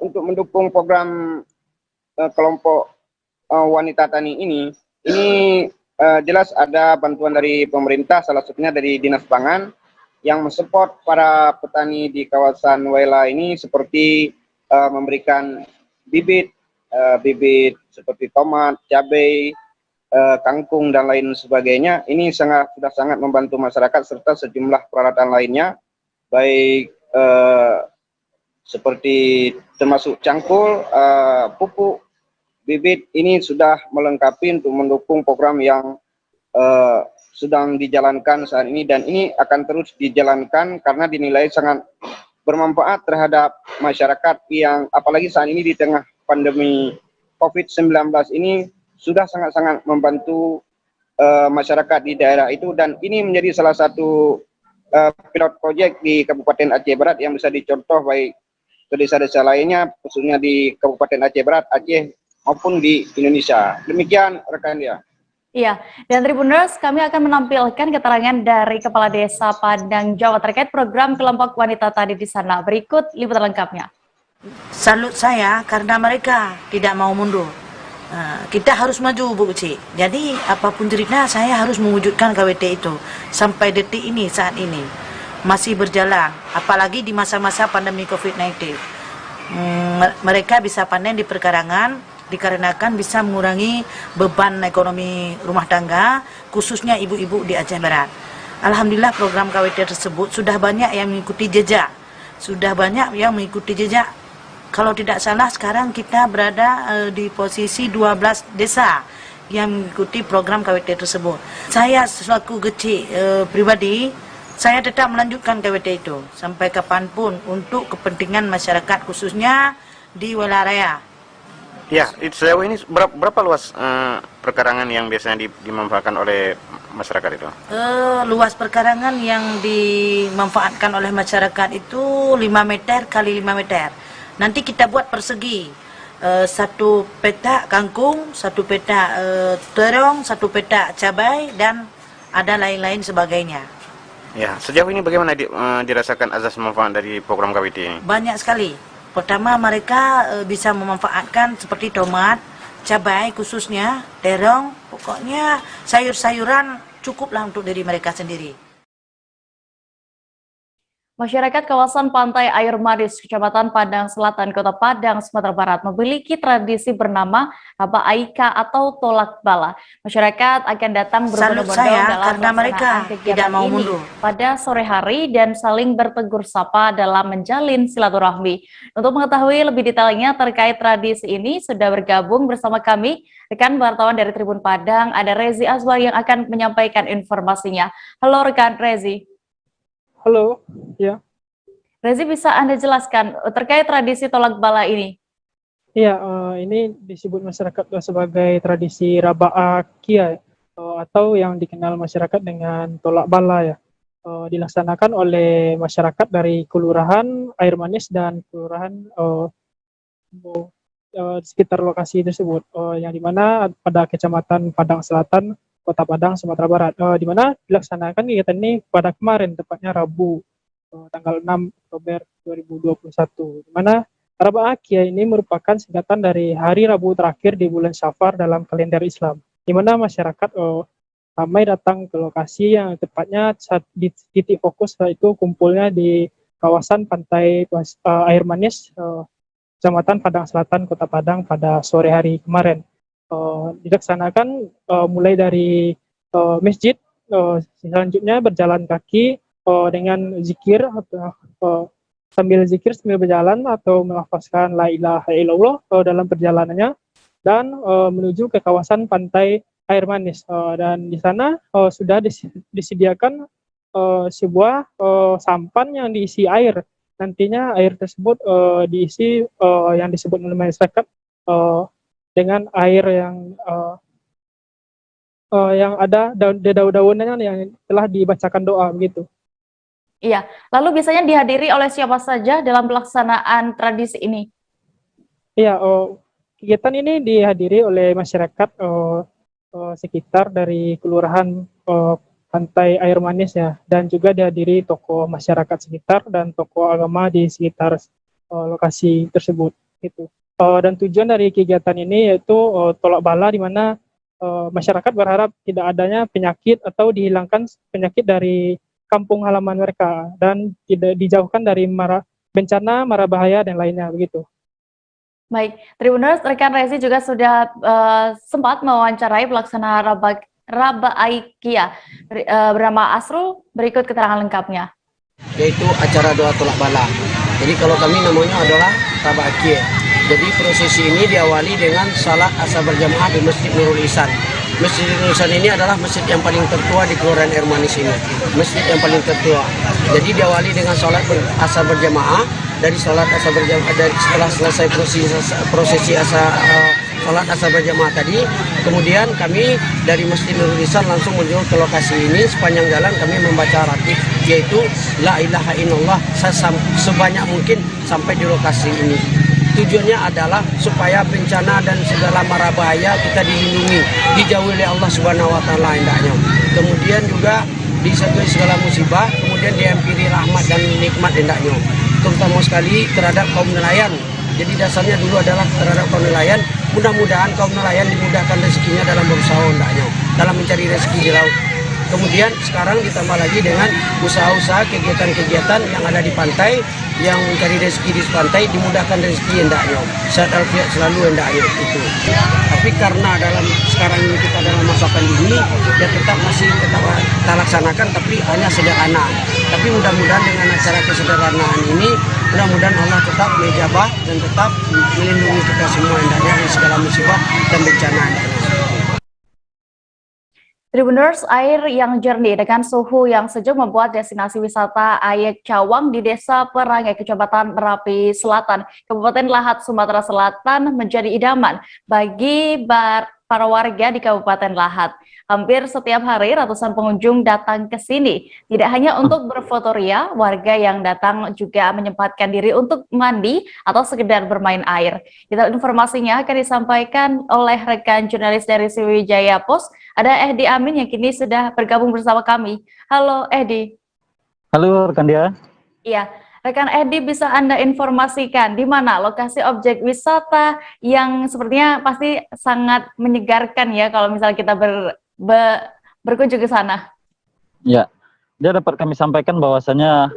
S: untuk mendukung program kelompok wanita tani ini jelas ada bantuan dari pemerintah, salah satunya dari Dinas Pangan, yang mensupport para petani di kawasan Waila ini, seperti memberikan bibit seperti tomat, cabai, kangkung, dan lain sebagainya. Ini sudah sangat membantu masyarakat, serta sejumlah peralatan lainnya, baik seperti termasuk cangkul, pupuk, bibit. Ini sudah melengkapi untuk mendukung program yang sedang dijalankan saat ini, dan ini akan terus dijalankan karena dinilai sangat bermanfaat terhadap masyarakat yang apalagi saat ini di tengah pandemi COVID-19 ini sudah sangat-sangat membantu masyarakat di daerah itu, dan ini menjadi salah satu pilot project di Kabupaten Aceh Barat yang bisa dicontoh baik ke desa-desa lainnya, khususnya di Kabupaten Aceh Barat, Aceh, maupun di Indonesia. Demikian rekan dia.
A: Iya, dan Tribuners, kami akan menampilkan keterangan dari Kepala Desa Padang Jawa terkait program kelompok wanita tadi di sana. Berikut liputan lengkapnya.
E: Salut saya karena mereka tidak mau mundur. Kita harus maju, Bu Uci. Jadi apapun cerita, saya harus mewujudkan KWT itu. Sampai detik ini, saat ini masih berjalan. Apalagi di masa-masa pandemi COVID-19. Mereka bisa panen di perkarangan, dikarenakan bisa mengurangi beban ekonomi rumah tangga, khususnya ibu-ibu di Aceh Barat. Alhamdulillah program KWT tersebut sudah banyak yang mengikuti jejak. Kalau tidak salah sekarang kita berada di posisi 12 desa yang mengikuti program KWT tersebut. Saya selaku kecil pribadi, saya tetap melanjutkan KWT itu sampai kapanpun untuk kepentingan masyarakat, khususnya di wilayah.
T: Ya, sejauh ini berapa luas perkarangan yang biasanya dimanfaatkan oleh masyarakat itu?
E: Luas perkarangan yang dimanfaatkan oleh masyarakat itu 5 meter kali 5 meter. Nanti kita buat persegi. 1 petak kangkung, 1 petak terong, 1 petak cabai, dan ada lain-lain sebagainya.
T: Ya, sejauh ini bagaimana dirasakan azas manfaat dari program KWT ini?
E: Banyak sekali. Pertama, mereka bisa memanfaatkan seperti tomat, cabai khususnya, terong, pokoknya sayur-sayuran cukuplah untuk diri mereka sendiri.
A: Masyarakat kawasan Pantai Air Manis, Kecamatan Padang Selatan, Kota Padang, Sumatera Barat memiliki tradisi bernama Haba Aika atau Tolak Bala. Masyarakat akan datang berbondong-bondong dalam
E: karena mereka tidak mau mundur
A: pada sore hari dan saling bertegur sapa dalam menjalin silaturahmi. Untuk mengetahui lebih detailnya terkait tradisi ini, sudah bergabung bersama kami rekan wartawan dari Tribun Padang, ada Rezi Azwar yang akan menyampaikan informasinya. Halo rekan Rezi.
B: Halo, ya.
A: Rezi, bisa Anda jelaskan terkait tradisi tolak bala ini?
B: Iya, ini disebut masyarakat sebagai tradisi Rabaa Kia, atau yang dikenal masyarakat dengan tolak bala ya. Dilaksanakan oleh masyarakat dari Kelurahan Air Manis dan Kelurahan di sekitar lokasi tersebut, yang dimana pada Kecamatan Padang Selatan, Kota Padang, Sumatera Barat, di mana dilaksanakan kegiatan ini pada kemarin, tepatnya Rabu, tanggal 6 Oktober 2021, di mana Rabaa Kia ini merupakan singkatan dari hari Rabu terakhir di bulan Syafar dalam kalender Islam, di mana masyarakat ramai datang ke lokasi yang tepatnya di titik fokus, yaitu kumpulnya di kawasan pantai Air Manis, Kecamatan Padang Selatan, Kota Padang pada sore hari kemarin. Dilaksanakan mulai dari masjid, selanjutnya berjalan kaki dengan zikir, sambil zikir sambil berjalan atau melafazkan la ilaha illallah dalam perjalanannya, dan menuju ke kawasan pantai Air Manis, dan di sana sudah disediakan sebuah sampan yang diisi air. Nantinya air tersebut diisi yang disebut oleh masyarakat dengan air yang ada daun-daunannya yang telah dibacakan doa begitu.
A: Iya, lalu biasanya dihadiri oleh siapa saja dalam pelaksanaan tradisi ini?
B: Iya, kegiatan ini dihadiri oleh masyarakat sekitar dari Kelurahan Pantai Air Manis ya, dan juga dihadiri tokoh masyarakat sekitar dan tokoh agama di sekitar lokasi tersebut gitu. Dan tujuan dari kegiatan ini yaitu tolak bala, di mana masyarakat berharap tidak adanya penyakit atau dihilangkan penyakit dari kampung halaman mereka dan tidak dijauhkan dari bencana, mara bahaya dan lainnya begitu.
A: Baik, Tribuners, rekan Rezi juga sudah sempat mewawancarai pelaksana Rabaa Kia bernama Asrul. Berikut keterangan lengkapnya.
C: Yaitu acara doa tolak bala. Jadi kalau kami namanya adalah Rabaa Kia. Jadi prosesi ini diawali dengan salat asar berjamaah di Masjid Nurul Ihsan. Masjid Nurul Ihsan ini adalah masjid yang paling tertua di Kelurahan Air Manis ini. Masjid yang paling tertua. Jadi diawali dengan salat asar berjamaah. Dari salat asar berjamaah, dari setelah selesai prosesi salat asar berjamaah tadi, kemudian kami dari Masjid Nurul Ihsan langsung menuju ke lokasi ini. Sepanjang jalan kami membaca ratib, yaitu la ilaha illallah sebanyak mungkin sampai di lokasi ini. Tujuannya adalah supaya bencana dan segala mara bahaya kita dilindungi, dijauhi oleh Allah Subhanahu wa taala hendaknya. Kemudian juga disatuhi segala musibah, kemudian diampiri rahmat dan nikmat hendaknya. Terutama sekali terhadap kaum nelayan. Jadi dasarnya dulu adalah terhadap kaum nelayan. Mudah-mudahan kaum nelayan dimudahkan rezekinya dalam berusaha hendaknya, dalam mencari rezeki di laut. Kemudian sekarang ditambah lagi dengan usaha-usaha kegiatan-kegiatan yang ada di pantai, yang mencari rezeki di pantai, dimudahkan rezeki hendaknya. Sehat alfiat selalu hendaknya itu. Tapi karena dalam sekarang ini kita dalam masa pandemi, ya tetap kita laksanakan, tapi hanya sederhana. Tapi mudah-mudahan dengan acara kesederhanaan ini, mudah-mudahan Allah tetap menjabah dan tetap melindungi kita semua hendaknya dari segala musibah dan bencana hendaknya.
A: Tribuners, air yang jernih dengan suhu yang sejuk membuat destinasi wisata Air Cawang di Desa Perangai, Kecamatan Merapi Selatan, Kabupaten Lahat, Sumatera Selatan menjadi idaman bagi para warga di Kabupaten Lahat. Hampir setiap hari ratusan pengunjung datang ke sini. Tidak hanya untuk berfoto ria, warga yang datang juga menyempatkan diri untuk mandi atau sekedar bermain air. Detail informasinya akan disampaikan oleh rekan jurnalis dari Sriwijaya Post, ada Ehdi Amin yang kini sudah bergabung bersama kami. Halo Ehdi.
U: Halo rekan dia.
A: Iya, rekan Ehdi, bisa Anda informasikan di mana lokasi objek wisata yang sepertinya pasti sangat menyegarkan ya kalau misalnya kita berkunjung ke sana?
U: Ya, dia dapat kami sampaikan bahwasanya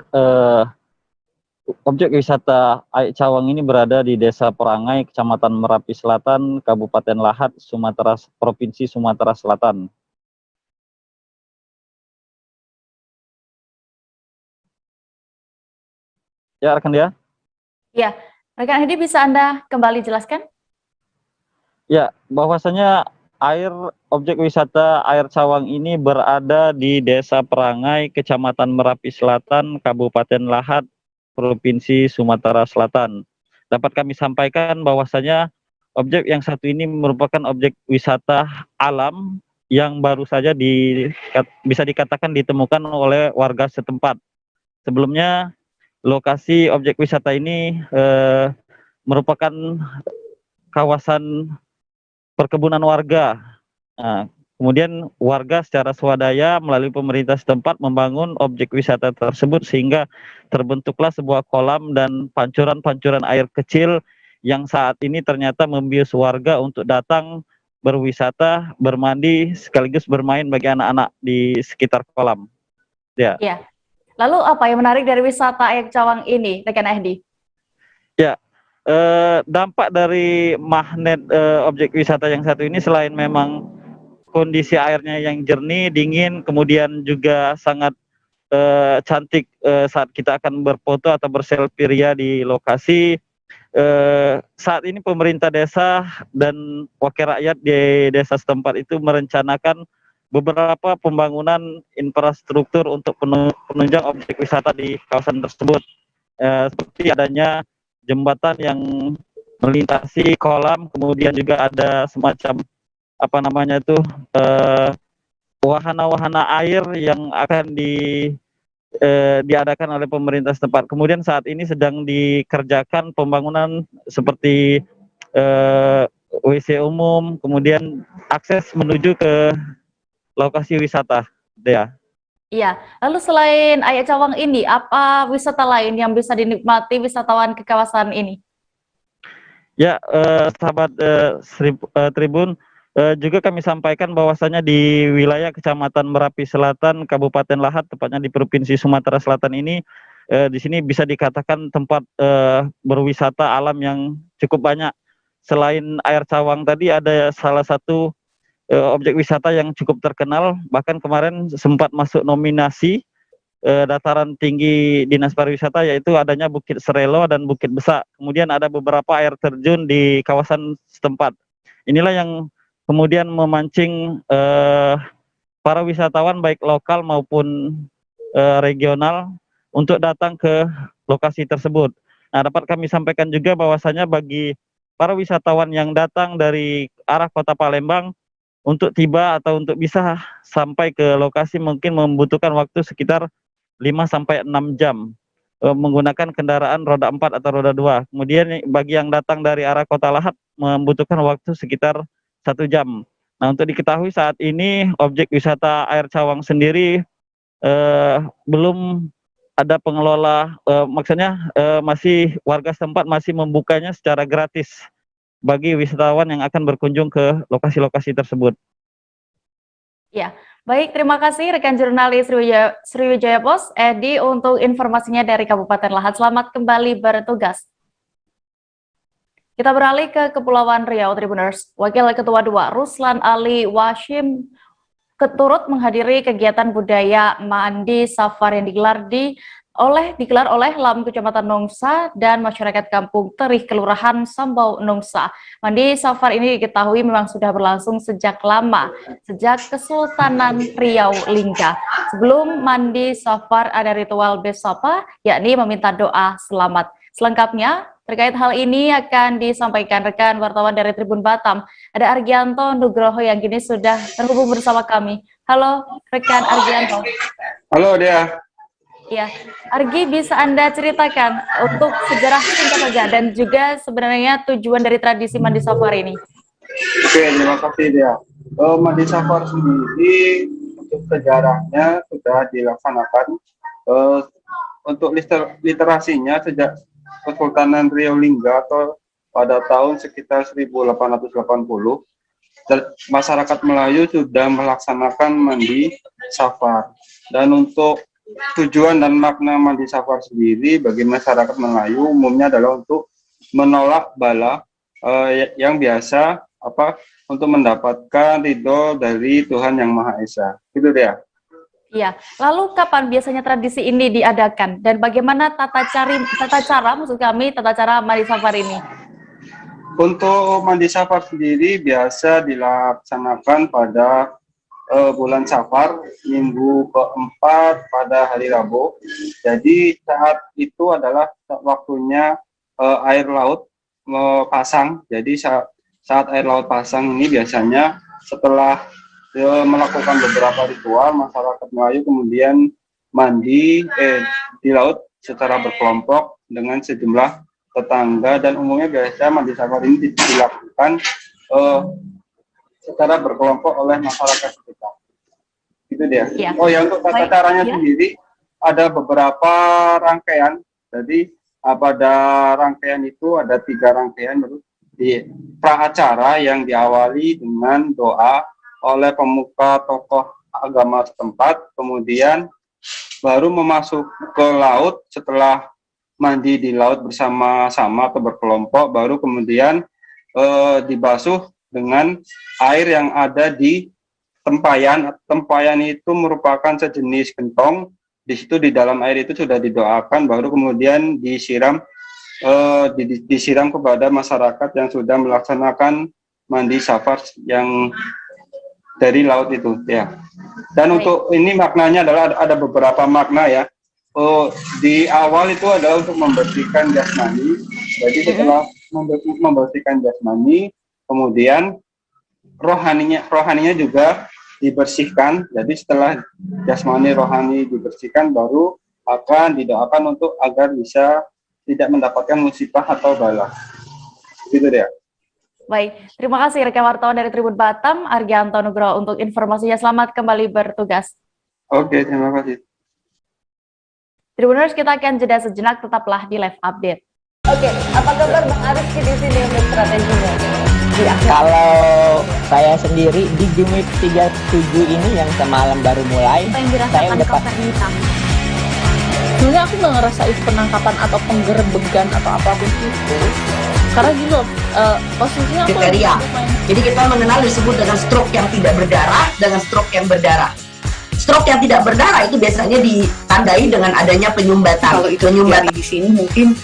U: objek wisata Air Cawang ini berada di Desa Perangai, Kecamatan Merapi Selatan, Kabupaten Lahat, Provinsi Sumatera Selatan. Ya, rekan dia.
A: Ya, rekan Edi, bisa Anda kembali jelaskan?
U: Ya, bahwasanya objek wisata air Cawang ini berada di Desa Perangai, Kecamatan Merapi Selatan, Kabupaten Lahat, Provinsi Sumatera Selatan. Dapat kami sampaikan bahwasanya objek yang satu ini merupakan objek wisata alam yang baru saja bisa dikatakan ditemukan oleh warga setempat. Sebelumnya lokasi objek wisata ini merupakan kawasan perkebunan warga. Nah, kemudian warga secara swadaya melalui pemerintah setempat membangun objek wisata tersebut sehingga terbentuklah sebuah kolam dan pancuran-pancuran air kecil yang saat ini ternyata membius warga untuk datang berwisata, bermandi, sekaligus bermain bagi anak-anak di sekitar kolam. Ya.
A: Ya. Lalu apa yang menarik dari wisata air Cawang ini, rekan Ehdi?
U: Ya. Dampak dari magnet objek wisata yang satu ini selain memang kondisi airnya yang jernih, dingin, kemudian juga sangat cantik saat kita akan berfoto atau berselfie ria di lokasi. Saat ini pemerintah desa dan wakil rakyat di desa setempat itu merencanakan beberapa pembangunan infrastruktur untuk penunjang objek wisata di kawasan tersebut, seperti adanya jembatan yang melintasi kolam, kemudian juga ada semacam wahana-wahana air yang akan diadakan oleh pemerintah setempat. Kemudian saat ini sedang dikerjakan pembangunan seperti WC umum, kemudian akses menuju ke lokasi wisata. Dea.
A: Iya, lalu selain air Cawang ini, apa wisata lain yang bisa dinikmati wisatawan ke kawasan ini?
U: Ya, sahabat Tribun, juga kami sampaikan bahwasanya di wilayah Kecamatan Merapi Selatan, Kabupaten Lahat, tepatnya di Provinsi Sumatera Selatan ini, di sini bisa dikatakan tempat berwisata alam yang cukup banyak. Selain air Cawang tadi, ada salah satu objek wisata yang cukup terkenal, bahkan kemarin sempat masuk nominasi dataran tinggi Dinas Pariwisata, yaitu adanya Bukit Serelo dan Bukit Besak. Kemudian ada beberapa air terjun di kawasan setempat. Inilah yang kemudian memancing para wisatawan baik lokal maupun regional untuk datang ke lokasi tersebut. Nah, dapat kami sampaikan juga bahwasanya bagi para wisatawan yang datang dari arah Kota Palembang, untuk tiba atau untuk bisa sampai ke lokasi mungkin membutuhkan waktu sekitar 5-6 jam menggunakan kendaraan roda 4 atau roda 2. Kemudian bagi yang datang dari arah Kota Lahat membutuhkan waktu sekitar 1 jam. Nah, untuk diketahui saat ini objek wisata air Cawang sendiri belum ada pengelola, maksudnya masih warga setempat masih membukanya secara gratis bagi wisatawan yang akan berkunjung ke lokasi-lokasi tersebut.
A: Ya, baik, terima kasih rekan jurnalis Sriwijaya Post, Edi, untuk informasinya dari Kabupaten Lahat. Selamat kembali bertugas. Kita beralih ke Kepulauan Riau, Tribuners. Wakil Ketua 2 Ruslan Ali Washim turut menghadiri kegiatan budaya Mandi Safar yang digelar oleh LAM Kecamatan Nongsa dan masyarakat Kampung Terih Kelurahan Sambau Nongsa. Mandi Safar ini diketahui memang sudah berlangsung sejak lama, sejak Kesultanan Riau Lingga. Sebelum Mandi Safar ada ritual besapa, yakni meminta doa selamat. Selengkapnya terkait hal ini akan disampaikan rekan wartawan dari Tribun Batam. Ada Argianto Nugroho yang kini sudah terhubung bersama kami. Halo rekan Argianto.
J: Halo Dea.
A: Ya, Argi, bisa Anda ceritakan untuk sejarah singkat saja dan juga sebenarnya tujuan dari tradisi Mandi Safar ini?
J: Oke, terima kasih dia. Mandi Safar sendiri untuk sejarahnya sudah dilaksanakan. Untuk literasinya sejak Kesultanan Riau Lingga atau pada tahun sekitar 1880, masyarakat Melayu sudah melaksanakan Mandi Safar. Dan untuk tujuan dan makna Mandi Safar sendiri bagi masyarakat Melayu umumnya adalah untuk menolak bala yang biasa untuk mendapatkan ridho dari Tuhan Yang Maha Esa. Gitu dia.
A: Iya. Lalu kapan biasanya tradisi ini diadakan dan bagaimana tata cara Mandi Safar ini?
J: Untuk mandi safar sendiri biasa dilaksanakan pada bulan Safar, minggu keempat pada hari Rabu. Jadi saat itu adalah waktunya air laut pasang. Jadi saat air laut pasang ini biasanya setelah melakukan beberapa ritual, masyarakat Melayu kemudian mandi di laut secara berkelompok dengan sejumlah tetangga, dan umumnya biasa mandi safar ini dilakukan secara berkelompok oleh masyarakat sekitar. Itu dia. Ya. Oh ya, untuk tata caranya sendiri ada beberapa rangkaian. Jadi pada rangkaian itu ada 3 rangkaian di pra-acara yang diawali dengan doa oleh pemuka tokoh agama setempat, kemudian baru memasuk ke laut. Setelah mandi di laut bersama-sama atau berkelompok, baru kemudian dibasuh dengan air yang ada di tempayan. Tempayan itu merupakan sejenis gentong. Di situ di dalam air itu sudah didoakan, baru kemudian disiram kepada masyarakat yang sudah melaksanakan mandi safar yang dari laut itu, ya. Dan untuk ini maknanya adalah ada beberapa makna, ya. Di awal itu adalah untuk membersihkan jasmani. Jadi setelah membersihkan jasmani, kemudian rohaninya juga dibersihkan. Jadi setelah jasmani rohani dibersihkan, baru akan didoakan untuk agar bisa tidak mendapatkan musibah atau bala. Gitu deh.
A: Baik, terima kasih rekan wartawan dari Tribun Batam, Argianto Nugroho, untuk informasinya. Selamat kembali bertugas.
J: Oke, terima kasih.
A: Tribuners, kita akan jeda sejenak, tetaplah di live update.
V: Oke, apa kabar Bang Arifki di sini untuk strateginya?
H: Ya, kalau saya sendiri di Gimik 37 ini yang semalam baru mulai, saya udah
V: hitam.
D: Sebenarnya aku nggak ngerasa itu penangkapan atau penggerbegan atau apapun itu. Karena gini loh, posisinya aku
G: kriteria. Jadi kita mengenal disebut dengan stroke yang tidak berdarah dengan stroke yang berdarah. Stroke yang tidak berdarah itu biasanya ditandai dengan adanya penyumbatan.
I: Kalau itu terjadi di sini mungkin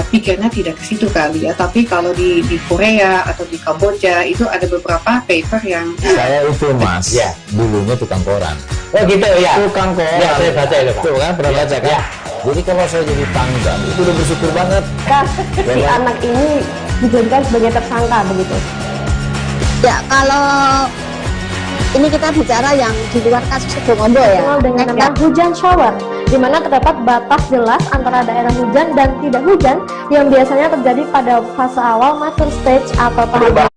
I: pikirnya tidak ke situ kali ya, tapi kalau di Korea atau di Kamboja itu ada beberapa paper yang
R: saya itu Mas, ya, dulunya tukang koran. Oh gitu ya, tukang koran. Ya, saya baca itu Pak. Tuh kan, pernah baca kan? Ya. Jadi kalau saya jadi tanggal itu udah bersyukur banget.
K: Si anak ini dijadikan sebagai tersangka begitu.
L: Ya, kalau ini kita bicara yang di luar kasus Sebongombo ya.
K: Dengan nama hujan shower, di mana terdapat batas jelas antara daerah hujan dan tidak hujan yang biasanya terjadi pada fase awal mature stage atau tahap.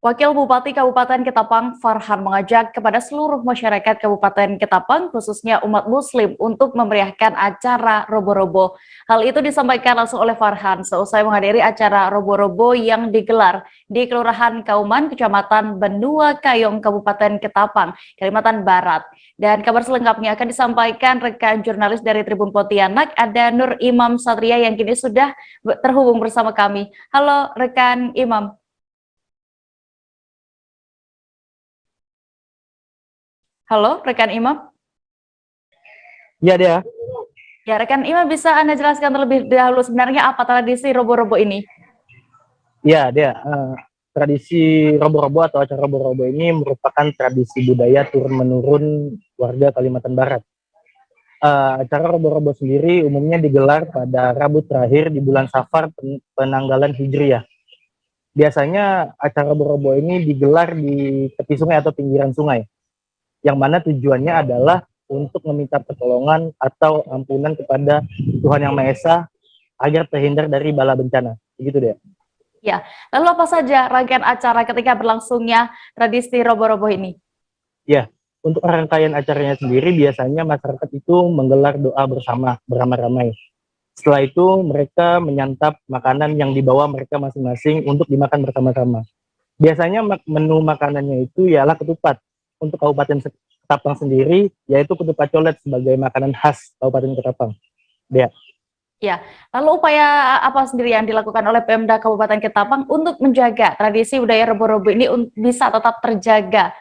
A: Wakil Bupati Kabupaten Ketapang Farhan mengajak kepada seluruh masyarakat Kabupaten Ketapang, khususnya umat Muslim, untuk memeriahkan acara Robo-Robo. Hal itu disampaikan langsung oleh Farhan seusai menghadiri acara Robo-Robo yang digelar di Kelurahan Kauman, Kecamatan Benua Kayong, Kabupaten Ketapang, Kalimantan Barat. Dan kabar selengkapnya akan disampaikan rekan jurnalis dari Tribun Pontianak, ada Nur Imam Satria yang kini sudah terhubung bersama kami. Halo rekan Imam. Halo, rekan Imam.
B: Iya, dia.
A: Ya, rekan Imam, bisa Anda jelaskan terlebih dahulu sebenarnya apa tradisi Robo-Robo ini?
B: Iya, dia. Tradisi Robo-Robo atau acara Robo-Robo ini merupakan tradisi budaya turun-menurun warga Kalimantan Barat. Acara Robo-Robo sendiri umumnya digelar pada Rabu terakhir di bulan Safar penanggalan Hijriah. Biasanya acara Robo-Robo ini digelar di tepi sungai atau pinggiran sungai, yang mana tujuannya adalah untuk meminta pertolongan atau ampunan kepada Tuhan Yang Maha Esa agar terhindar dari bala bencana. Begitu deh.
A: Ya, lalu apa saja rangkaian acara ketika berlangsungnya tradisi Robo-Robo ini?
B: Ya, untuk rangkaian acaranya sendiri biasanya masyarakat itu menggelar doa bersama, beramai-ramai. Setelah itu mereka menyantap makanan yang dibawa mereka masing-masing untuk dimakan bersama-sama. Biasanya menu makanannya itu ialah ketupat. Untuk Kabupaten Ketapang sendiri, yaitu ketupat colet sebagai makanan khas Kabupaten Ketapang.
A: Ya, lalu upaya apa sendiri yang dilakukan oleh Pemda Kabupaten Ketapang untuk menjaga tradisi budaya Robo-Robo ini bisa tetap terjaga?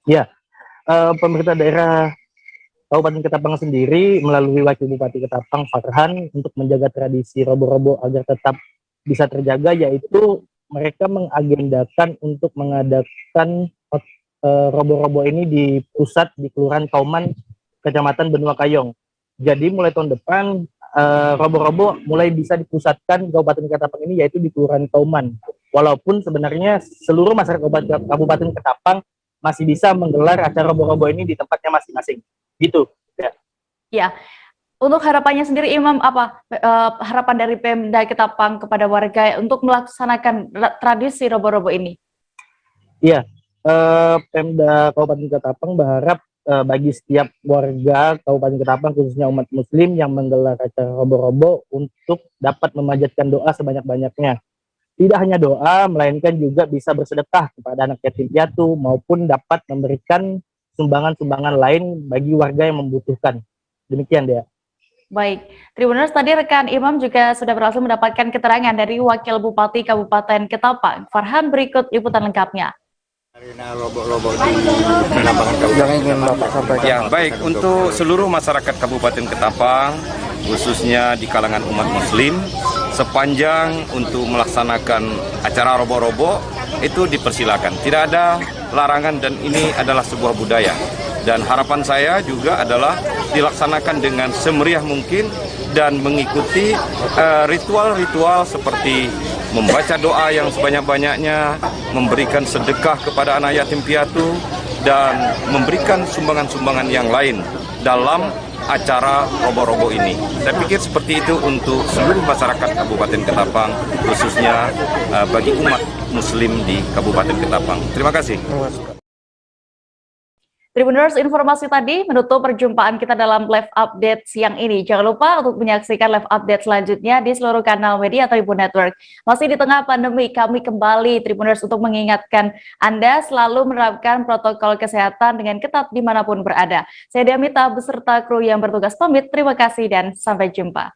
B: Ya, pemerintah daerah Kabupaten Ketapang sendiri melalui Wakil Bupati Ketapang Farhan untuk menjaga tradisi Robo-Robo agar tetap
F: bisa terjaga, yaitu mereka mengagendakan untuk mengadakan robo-robo ini di pusat di Kelurahan Kauman, Kecamatan Benua Kayong. Jadi mulai tahun depan robo-robo mulai bisa dipusatkan di Kabupaten Ketapang ini, yaitu di Kelurahan Kauman. Walaupun sebenarnya seluruh masyarakat Kabupaten Ketapang masih bisa menggelar acara robo-robo ini di tempatnya masing-masing. Gitu.
A: Ya. Untuk harapannya sendiri, Imam, apa harapan dari Pemda Ketapang kepada warga untuk melaksanakan tradisi robo-robo ini?
F: Iya, Pemda Kabupaten Ketapang berharap bagi setiap warga Kabupaten Ketapang, khususnya umat Muslim yang menggelar acara robo-robo, untuk dapat memanjatkan doa sebanyak-banyaknya. Tidak hanya doa, melainkan juga bisa bersedekah kepada anak yatim piatu maupun dapat memberikan sumbangan-sumbangan lain bagi warga yang membutuhkan. Demikian, Dea.
A: Baik, Tribuners, tadi rekan Imam juga sudah berhasil mendapatkan keterangan dari Wakil Bupati Kabupaten Ketapang. Farhan, berikut liputan lengkapnya.
P: Ya, baik, untuk seluruh masyarakat Kabupaten Ketapang, khususnya di kalangan umat Muslim, sepanjang untuk melaksanakan acara robo-robo itu dipersilakan. Tidak ada larangan dan ini adalah sebuah budaya. Dan harapan saya juga adalah dilaksanakan dengan semeriah mungkin dan mengikuti ritual-ritual seperti membaca doa yang sebanyak-banyaknya, memberikan sedekah kepada anak yatim piatu, dan memberikan sumbangan-sumbangan yang lain dalam acara robo-robo ini. Saya pikir seperti itu untuk seluruh masyarakat Kabupaten Ketapang, khususnya bagi umat Muslim di Kabupaten Ketapang. Terima kasih.
A: Tribuners, informasi tadi menutup perjumpaan kita dalam live update siang ini. Jangan lupa untuk menyaksikan live update selanjutnya di seluruh kanal media Tribun Network. Masih di tengah pandemi, kami kembali Tribuners untuk mengingatkan Anda selalu menerapkan protokol kesehatan dengan ketat dimanapun berada. Saya Diamita beserta kru yang bertugas pamit. Terima kasih dan sampai jumpa.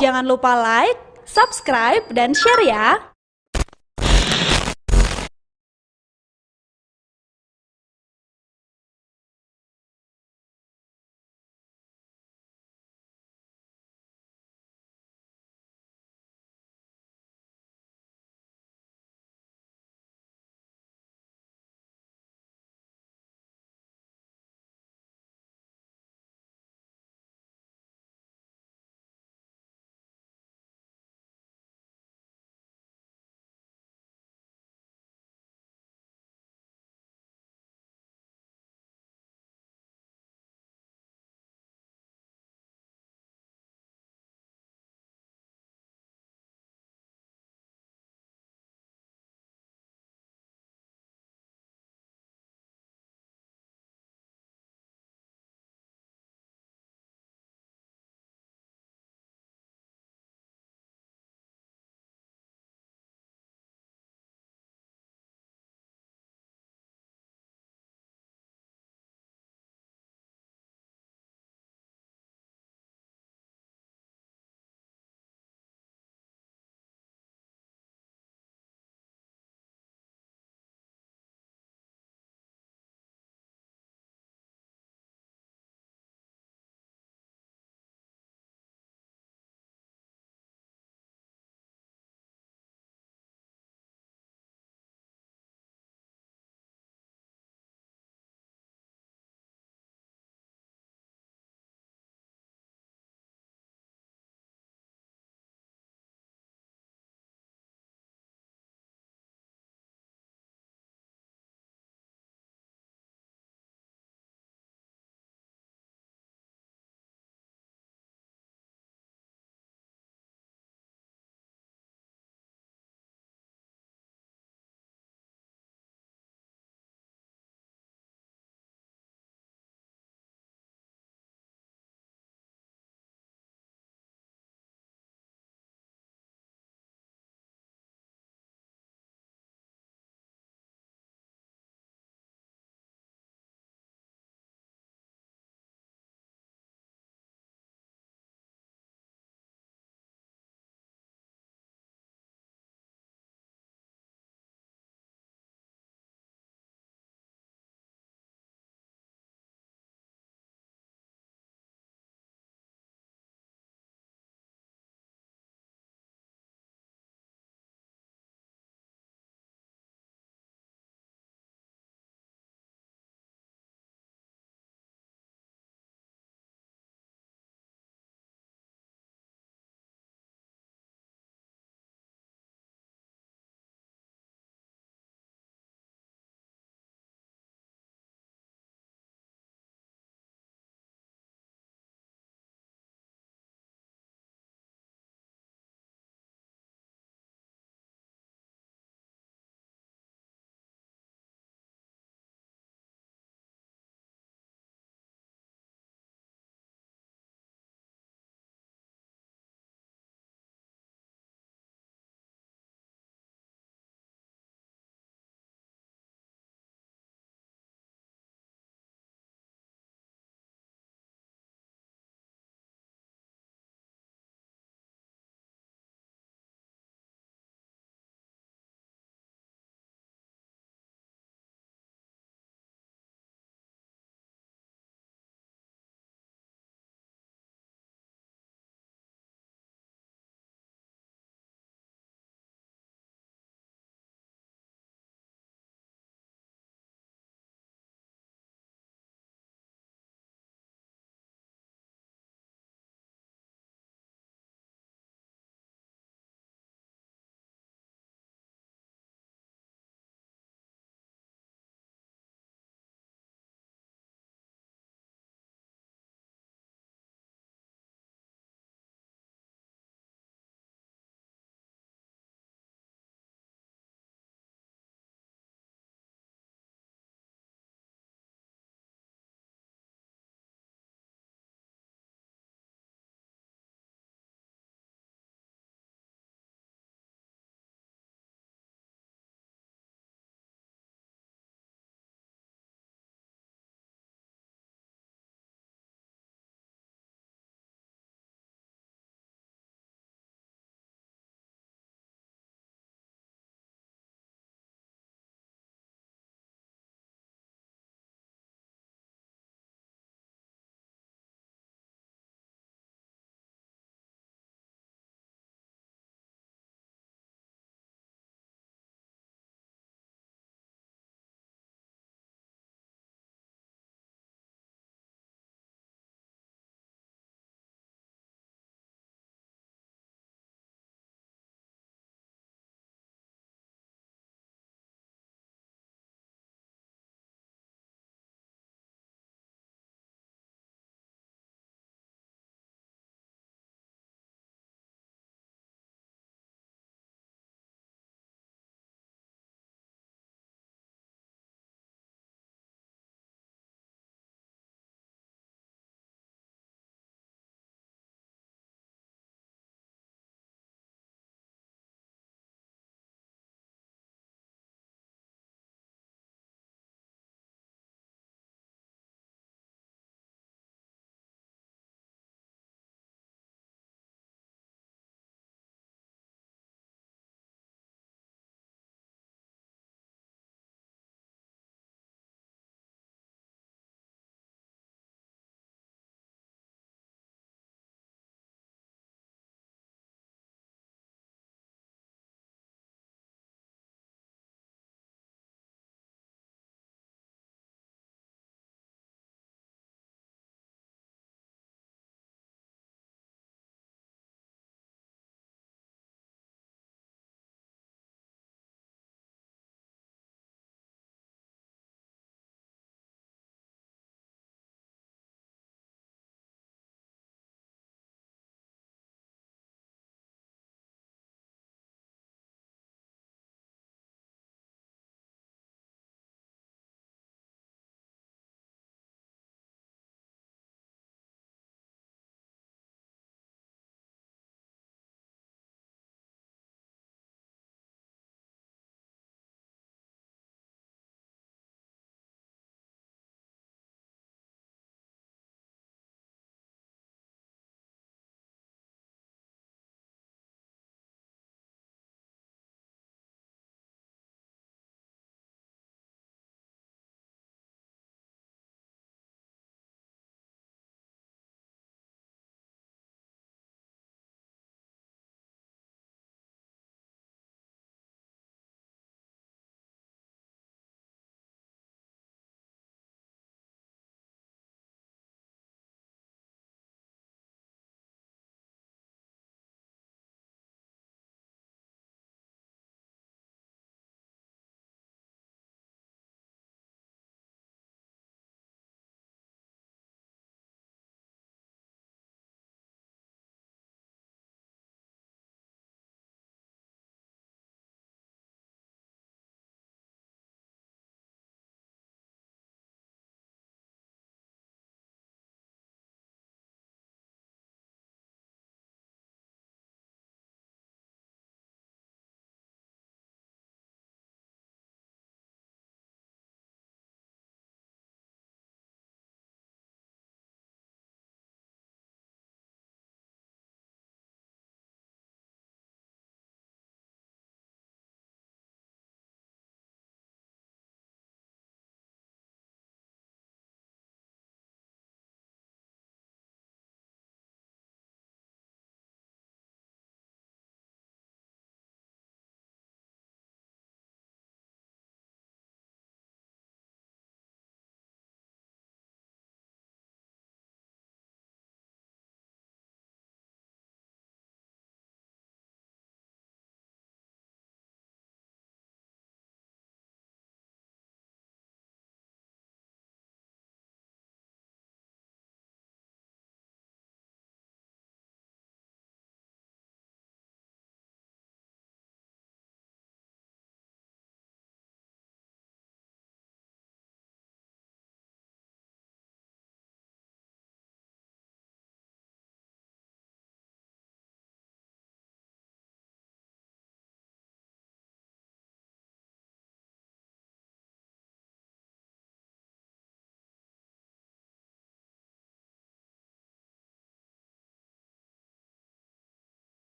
W: Jangan lupa like, subscribe, dan share ya.